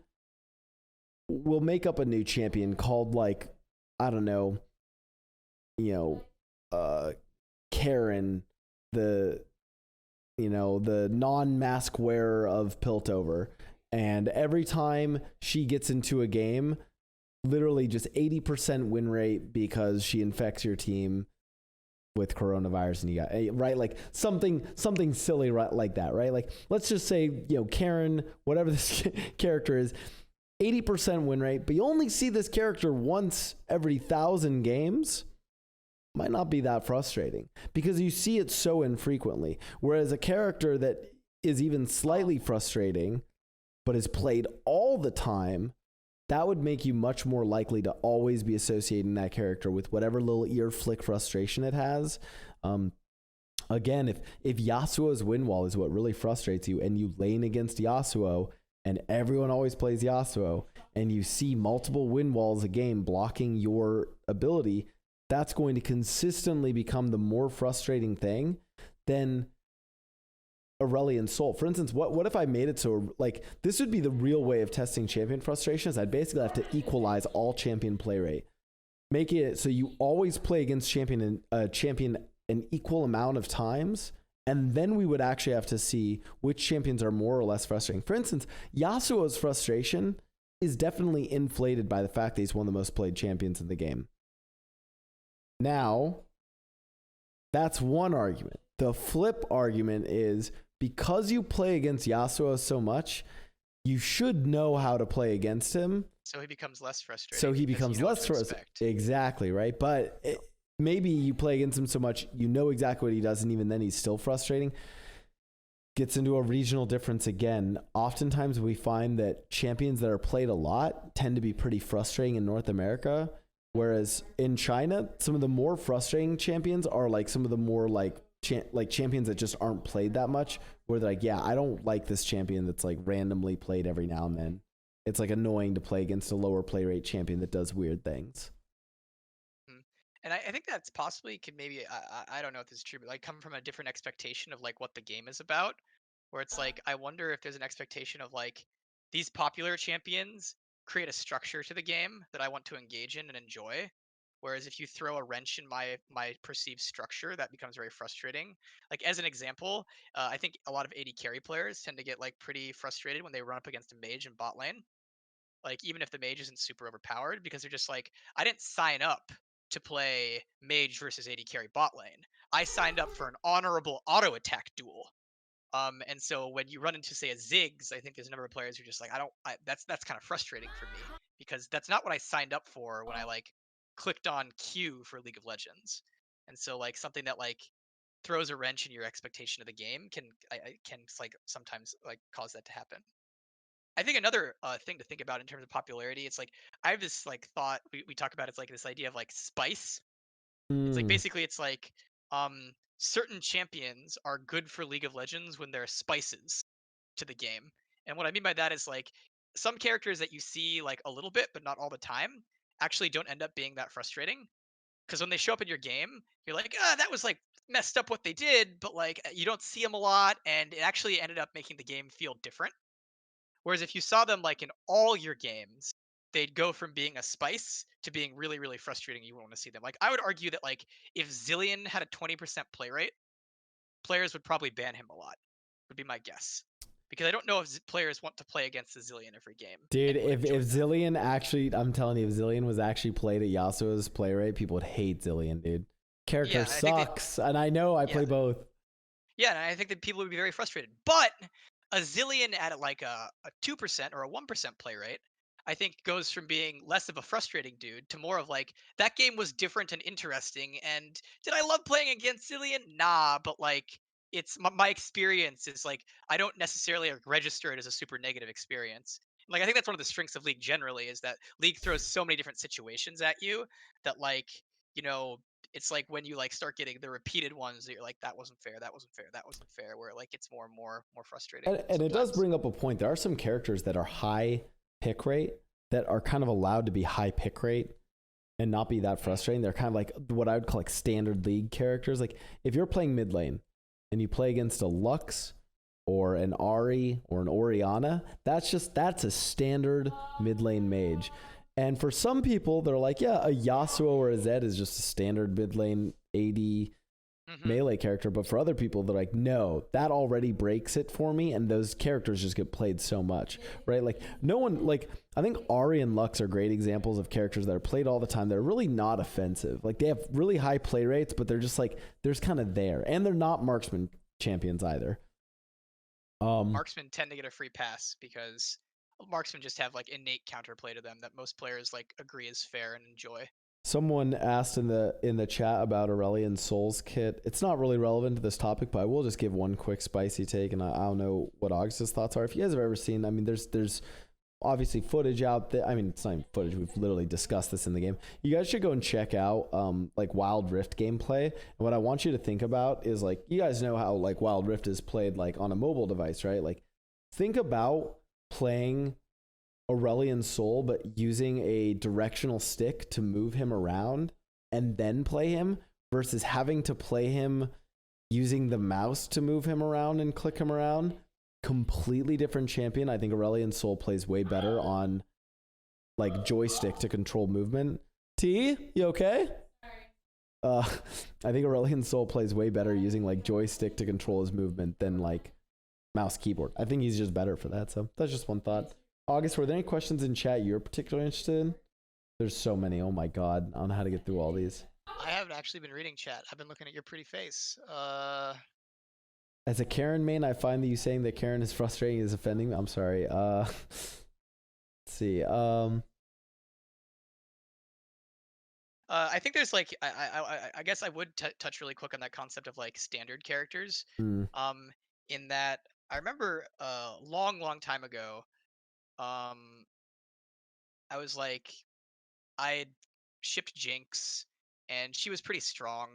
we'll make up a new champion called like, I don't know, Karen, the non-mask wearer of Piltover. And every time she gets into a game, literally just 80% win rate because she infects your team with coronavirus, and you got, right, like something silly, right, like that, right? Like, let's just say, Karen, whatever this character is, 80% win rate, but you only see this character once every 1,000 games. Might not be that frustrating because you see it so infrequently. Whereas a character that is even slightly frustrating but is played all the time, that would make you much more likely to always be associating that character with whatever little ear flick frustration it has. Again, if Yasuo's win wall is what really frustrates you, and you lane against Yasuo, and everyone always plays Yasuo, and you see multiple win walls a game blocking your ability, that's going to consistently become the more frustrating thing than Aurelion Sol. For instance, what if I made it so, like, this would be the real way of testing champion frustration, is I'd basically have to equalize all champion play rate. Make it so you always play against champion an equal amount of times, and then we would actually have to see which champions are more or less frustrating. For instance, Yasuo's frustration is definitely inflated by the fact that he's one of the most played champions in the game. Now, that's one argument. The flip argument is, because you play against Yasuo so much, you should know how to play against him. So he becomes less frustrating. So he becomes less frustrating. Exactly, right? But maybe you play against him so much, you know exactly what he does, and even then he's still frustrating. Gets into a regional difference again. Oftentimes we find that champions that are played a lot tend to be pretty frustrating in North America, whereas in China, some of the more frustrating champions are like some of the more like champions that just aren't played that much, where they're like, yeah, I don't like this champion that's like randomly played every now and then. It's like annoying to play against a lower play rate champion that does weird things. And I think that's possibly could maybe I don't know if this is true, but like come from a different expectation of like what the game is about. Where it's like I wonder if there's an expectation of like these popular champions create a structure to the game that I want to engage in and enjoy. Whereas if you throw a wrench in my perceived structure, that becomes very frustrating. Like as an example, I think a lot of AD carry players tend to get like pretty frustrated when they run up against a mage in bot lane, like even if the mage isn't super overpowered, because they're just like, I didn't sign up to play mage versus AD carry bot lane. I signed up for an honorable auto attack duel. And so when you run into say a Ziggs, I think there's a number of players who are just like, that's kind of frustrating for me because that's not what I signed up for when I like clicked on Q for League of Legends. And so like something that like throws a wrench in your expectation of the game can like sometimes like cause that to happen. I think another thing to think about in terms of popularity, it's like I have this like thought we talk about. It's like this idea of like spice. It's like Mm. basically it's like certain champions are good for League of Legends when they're spices to the game. And what I mean by that is like some characters that you see like a little bit but not all the time actually don't end up being that frustrating because when they show up in your game, you're like, ah, that was like messed up what they did, but like you don't see them a lot, and it actually ended up making the game feel different. Whereas if you saw them like in all your games, they'd go from being a spice to being really, really frustrating. You wouldn't want to see them. Like I would argue that like if Zillion had a 20% play rate, players would probably ban him a lot. Would be my guess. Because I don't know if players want to play against the Zillion every game Dude, and would if enjoy that. Zillion actually, I'm telling you, if Zillion was actually played at Yasuo's play rate, people would hate Zillion, dude. Character Yeah, I think they sucks, and I know I yeah. play both. Yeah, and I think that people would be very frustrated. But a Zillion at like a 2% or a 1% play rate, I think goes from being less of a frustrating dude to more of like that game was different and interesting. And did I love playing against Zillion? Nah, but like it's my experience is like I don't necessarily like, register it as a super negative experience. Like I think that's one of the strengths of League generally is that League throws so many different situations at you that like you know it's like when you like start getting the repeated ones that you're like that wasn't fair, that wasn't fair, that wasn't fair, where like it's more frustrating And it does sometimes. bring up a point. There are some characters that are high pick rate that are kind of allowed to be high pick rate and not be that Mm. frustrating. They're kind of like what I would call like standard league characters. Like if you're playing mid lane and you play against a Lux or an Ari or an Oriana, that's a standard mid lane mage. And for some people, they're like, yeah, a Yasuo or a Zed is just a standard mid lane AD Mm-hmm. melee character. But for other people, they're like, no, that already breaks it for me. And those characters just get played so much, right? Like, no one, like, I think Ari and Lux are great examples of characters that are played all the time. They're really not offensive. Like, they have really high play rates, but they're just like, there's kind of there. And they're not marksman champions either. Marksmen tend to get a free pass because marksmen just have like innate counterplay to them that most players like agree is fair and enjoy. Someone asked in the chat about Aurelion Soul's kit. It's not really relevant to this topic, but I will just give one quick spicy take, and I don't know what August's thoughts are. If you guys have ever seen, I mean, there's obviously footage out there. I mean, it's not even footage. We've literally discussed this in the game. You guys should go and check out like Wild Rift gameplay. And what I want you to think about is like you guys know how like Wild Rift is played like on a mobile device, right? Like think about playing Aurelion Soul, but using a directional stick to move him around and then play him versus having to play him using the mouse to move him around and click him around. Completely different champion. I think Aurelion Soul plays way better on like joystick to control movement. T, you okay? Uh, I think Aurelion Soul plays way better using like joystick to control his movement than like mouse keyboard. I think he's just better for that. So that's just one thought. August, were there any questions in chat you're particularly interested in? There's so many. Oh my god, I don't know how to get through all these. I haven't actually been reading chat. I've been looking at your pretty face. As a Karen main, I find that you saying that Karen is frustrating is offending me. I'm sorry. Let's see. I think there's like I guess I would touch really quick on that concept of like standard characters. Hmm. Um, in that I remember a long time ago. Um, I was like I had shipped Jinx, and she was pretty strong.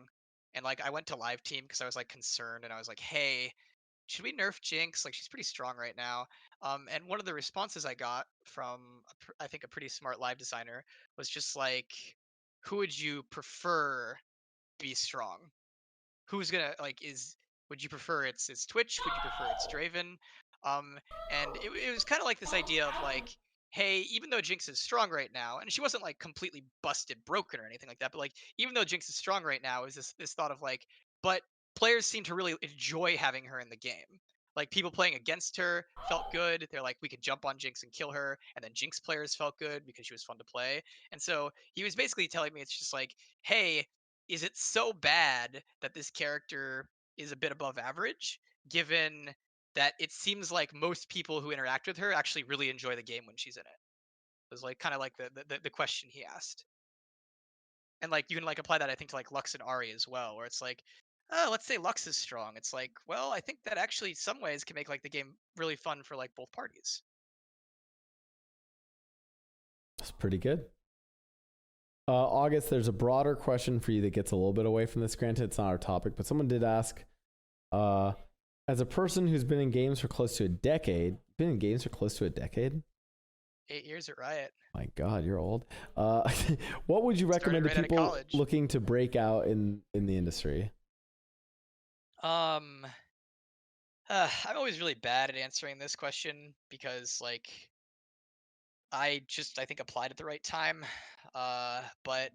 And like I went to live team because I was like concerned, and I was like, "Hey, should we nerf Jinx? Like she's pretty strong right now." And one of the responses I got from I think a pretty smart live designer was just like, who would you prefer to be strong? Who's gonna like is would you prefer it's Twitch? Would you prefer it's Draven? Um, and it was kind of like this idea of like, hey, even though Jinx is strong right now, and she wasn't like completely busted broken or anything like that, but like even though Jinx is strong right now, is this thought of like, but players seem to really enjoy having her in the game. Like people playing against her felt good. They're like, we could jump on Jinx and kill her, and then Jinx players felt good because she was fun to play. And so he was basically telling me it's just like, hey, is it so bad that this character is a bit above average, given that it seems like most people who interact with her actually really enjoy the game when she's in it? It was like kind of like the question he asked. And like you can like apply that I think to like Lux and Ari as well, where it's like, oh, let's say Lux is strong. It's like, well, I think that actually some ways can make like the game really fun for like both parties. That's pretty good. August, there's a broader question for you that gets a little bit away from this. Granted, it's not our topic, but someone did ask, as a person who's been in games for close to a decade, 8 years at Riot. My God, you're old. What would you recommend to people looking to break out in the industry? I'm always really bad at answering this question because like I think applied at the right time. But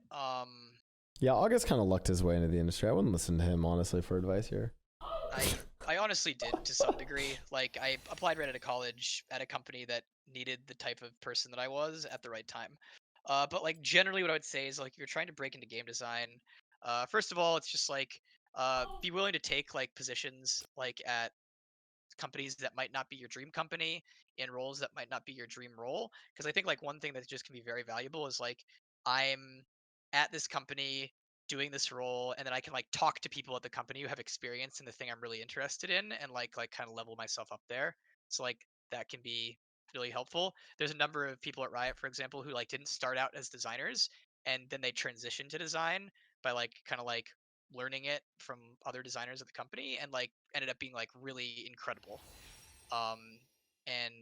yeah, August kind of lucked his way into the industry. I wouldn't listen to him honestly for advice here. I honestly did to some degree. Like I applied right out of college at a company that needed the type of person that I was at the right time. But like generally what I would say is like if you're trying to break into game design, first of all, it's just like be willing to take like positions like at companies that might not be your dream company in roles that might not be your dream role, because I think like one thing that just can be very valuable is like I'm at this company doing this role, and then I can like talk to people at the company who have experience in the thing I'm really interested in, and like kind of level myself up there. So like that can be really helpful. There's a number of people at Riot, for example, who like didn't start out as designers and then they transitioned to design by like kind of like learning it from other designers at the company, and like ended up being like really incredible. um and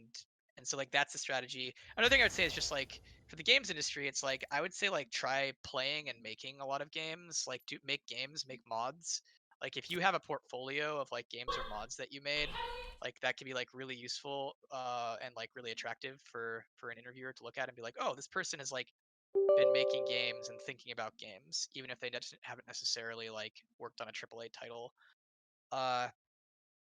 and so like that's the strategy. Another thing I would say is just like for the games industry, it's like I would say like try playing and making a lot of games, like do make games, make mods. Like if you have a portfolio of like games or mods that you made, like that could be like really useful and like really attractive for an interviewer to look at and be like, oh, this person has like been making games and thinking about games, even if they haven't necessarily like worked on a AAA title. Uh,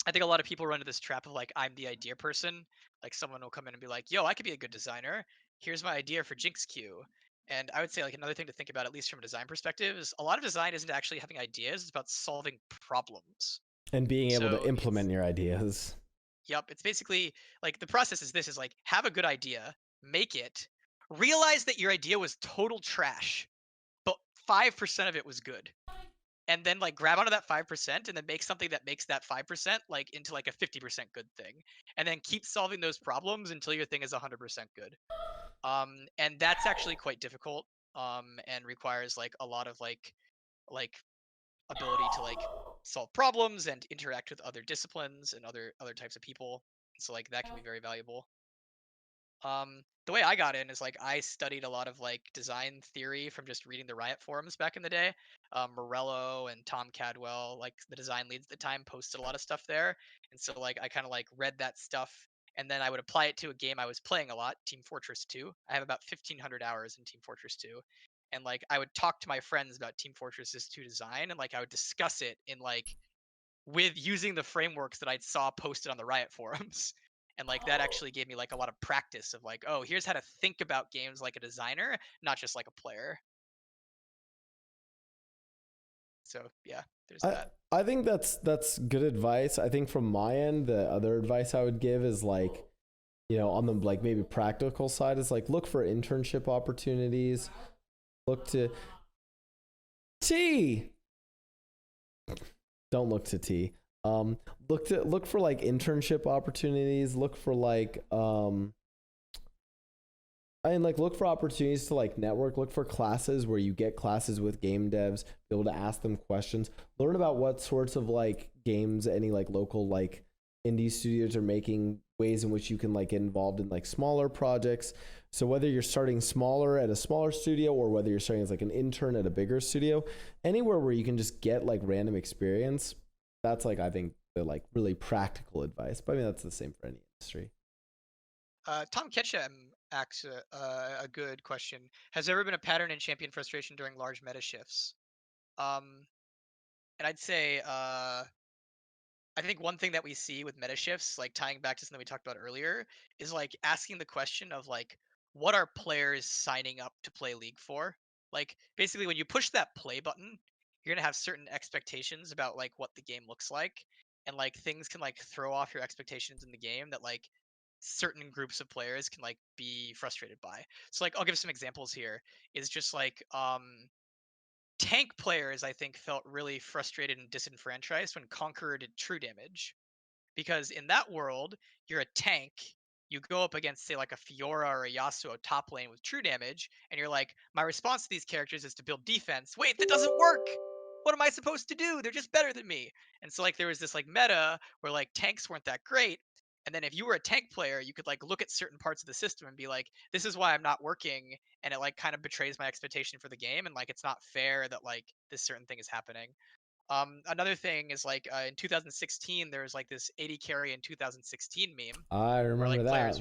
I think a lot of people run into this trap of like, I'm the idea person. Like someone will come in and be like, yo, I could be a good designer. Here's my idea for Jinx Q. And I would say like another thing to think about, at least from a design perspective, is a lot of design isn't actually having ideas; it's about solving problems. And being able to So implement your ideas. yep, it's basically like the process is this: is like have a good idea, make it, realize that your idea was total trash, but 5% of it was good, and then like grab onto that 5% and then make something that makes that 5% like into like a 50% good thing, and then keep solving those problems until your thing is 100% good. And that's actually quite difficult, and requires like a lot of like ability to like solve problems and interact with other disciplines and other types of people. So like that can be very valuable. The way I got in is like I studied a lot of like design theory from just reading the Riot forums back in the day. Morello and Tom Cadwell, like the design leads at the time, posted a lot of stuff there, and so like I kind of like read that stuff, and then I would apply it to a game I was playing a lot, Team Fortress 2. I have about 1,500 hours in Team Fortress 2, and like I would talk to my friends about Team Fortress 2 design, and like I would discuss it in like with using the frameworks that I saw posted on the Riot forums. And like that actually gave me like a lot of practice of like, oh, here's how to think about games like a designer, not just like a player. So yeah, there's that. I think that's good advice. I think from my end, the other advice I would give is like, on the like maybe practical side is like look for internship opportunities. Look to T. Don't look to T. Look for like internship opportunities. Look for like look for opportunities to like network. Look for classes where you get classes with game devs, be able to ask them questions, learn about what sorts of like games any like local like indie studios are making ways in which you can like get involved in like smaller projects. So whether you're starting smaller at a smaller studio or whether you're starting as like an intern at a bigger studio, anywhere where you can just get like random experience, that's like I think the like really practical advice. But I mean that's the same for any industry. Tom Ketchum asks a good question. Has there ever been a pattern in champion frustration during large meta shifts? Um, and I'd say I think one thing that we see with meta shifts, like tying back to something we talked about earlier, is like asking the question of like, what are players signing up to play League for? Like, basically, when you push that play button, you're gonna have certain expectations about like what the game looks like, and like things can like throw off your expectations in the game that like certain groups of players can like be frustrated by. So like, I'll give some examples here. Is just like tank players I think felt really frustrated and disenfranchised when Conqueror did true damage, because in that world you're a tank, you go up against say like a Fiora or a Yasuo top lane with true damage, and you're like, my response to these characters is to build defense. Wait, that doesn't work. What am I supposed to do? They're just better than me. And so like there was this like meta where like tanks weren't that great, and then if you were a tank player you could like look at certain parts of the system and be like, this is why I'm not working, and it like kind of betrays my expectation for the game, and like it's not fair that like this certain thing is happening. Another thing is like in 2016, there was like this 80 carry in 2016 meme I where remember like that.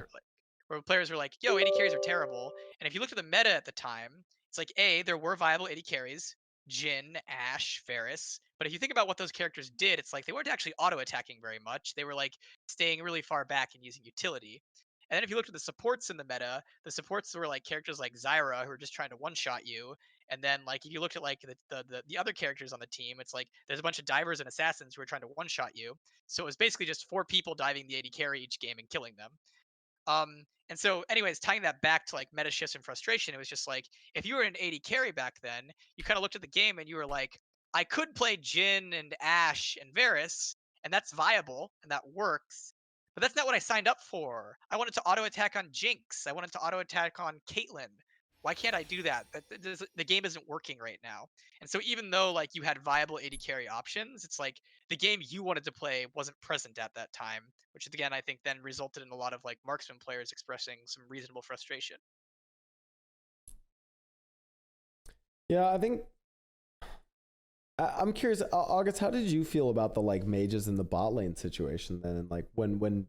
players were like, "Yo, 80 carries are terrible." And if you looked at the meta at the time, it's like a there were viable 80 carries, Jhin, Ashe, Varus. But if you think about what those characters did, it's like they weren't actually auto attacking very much. They were like staying really far back and using utility. And then if you looked at the supports in the meta, the supports were like characters like Zyra who are just trying to one shot you. And then like if you looked at like the other characters on the team, it's like there's a bunch of divers and assassins who are trying to one shot you. So it was basically just four people diving the 80 carry each game and killing them. And so, anyways, tying that back to like meta shifts and frustration, it was just like if you were an 80 carry back then, you kind of looked at the game and you were like, I could play Jin and Ashe and Varus, and that's viable and that works. But that's not what I signed up for. I wanted to auto attack on Jinx. I wanted to auto attack on Caitlyn. Why can't I do that? The game isn't working right now. And so even though like you had viable 80 carry options, it's like the game you wanted to play wasn't present at that time, which again I think then resulted in a lot of like marksman players expressing some reasonable frustration. Yeah, I think I'm curious, August. How did you feel about the like mages in the bot lane situation then, and like when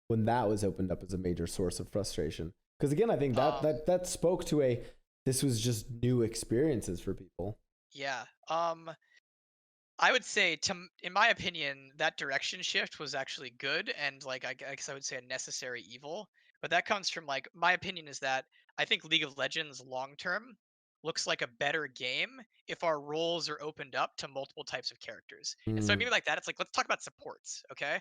that was opened up as a major source of frustration? Because again, I think that spoke to a this was just new experiences for people. Yeah. I would say, in my opinion, that direction shift was actually good, and like I guess I would say a necessary evil. But that comes from like my opinion is that I think League of Legends long term looks like a better game if our roles are opened up to multiple types of characters. And so I Mm, mean like that, it's like let's talk about supports, okay?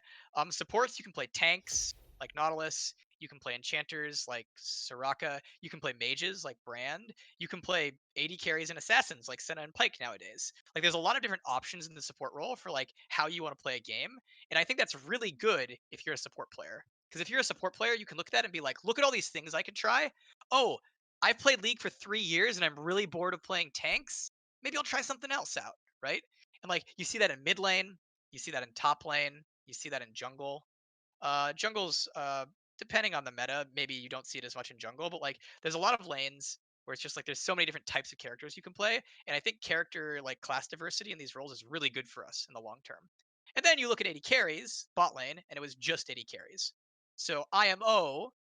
Supports you can play tanks like Nautilus, you can play enchanters like Soraka, you can play mages like Brand, you can play 80 carries and assassins like Senna and Pike nowadays. Like there's a lot of different options in the support role for like how you want to play a game, and I think that's really good if you're a support player. Because if you're a support player, you can look at that and be like, look at all these things I could try. Oh, I've played League for 3 years and I'm really bored of playing tanks. Maybe I'll try something else out, right? And like you see that in mid lane, you see that in top lane, you see that in jungle. Jungle's depending on the meta, maybe you don't see it as much in jungle, but like there's a lot of lanes where it's just like there's so many different types of characters you can play, and I think character like class diversity in these roles is really good for us in the long term. And then you look at 80 carries bot lane, and it was just 80 carries. So IMO,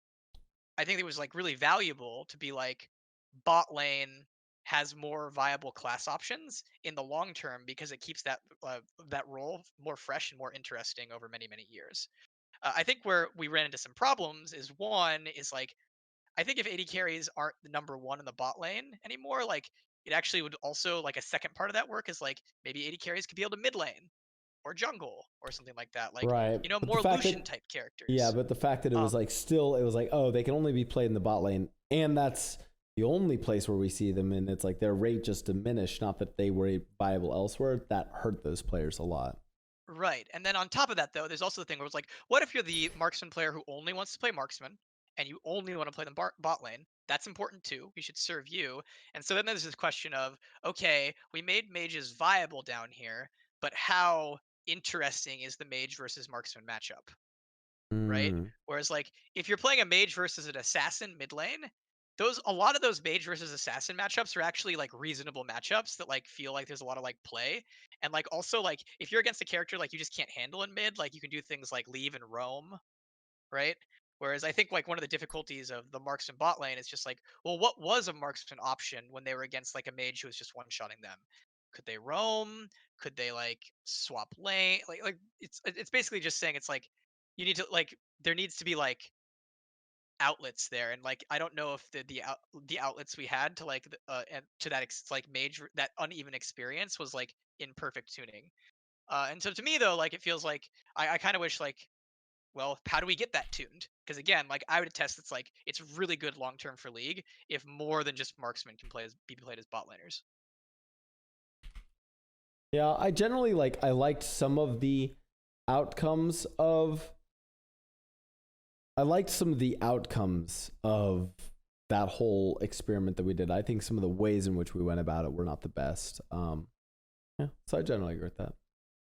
I think it was like really valuable to be like bot lane has more viable class options in the long term because it keeps that role more fresh and more interesting over many years. I think where we ran into some problems is one is like I think if 80 carries aren't the number one in the bot lane anymore, like it actually would also like a second part of that work is like maybe 80 carries could be able to mid lane or jungle or something like that. Like right, but the more fact Lucian that type yeah, characters. but the fact that it was Um, like still it was like oh they can only be played in the bot lane, and that's the only place where we see them, and it's like their rate just diminished. Not that they were viable elsewhere. That hurt those players a lot. Right. And then on top of that, though, there's also the thing where it's like, what if you're the marksman player who only wants to play marksman and you only want to play the bot lane? That's important too. We should serve you. And so then there's this question of, okay, we made mages viable down here, but how interesting is the mage versus marksman matchup? right? Mm. Whereas like if you're playing a mage versus an assassin mid lane, a lot of those mage versus assassin matchups are actually like reasonable matchups that like feel like there's a lot of like play. And like also like if you're against a character like you just can't handle in mid, like you can do things like leave and roam, right? Whereas I think like one of the difficulties of the marksman bot lane is just like, well, what was a marksman option when they were against like a mage who was just one-shotting them? Could they roam? Could they like swap lane? Like it's basically just saying it's like you need to like there needs to be like outlets there, and like I don't know if the outlets we had to like and to that like mage that uneven experience was like in perfect tuning. And so to me though, like it feels like I kind of wish like well, how do we get that tuned? Because again, like I would attest, it's like it's really good long term for League if more than just marksmen can be played as bot laners. Yeah, I generally like I liked some of the outcomes of I liked some of the outcomes of that whole experiment that we did. I think some of the ways in which we went about it were not the best. Yeah, so I generally agree with that.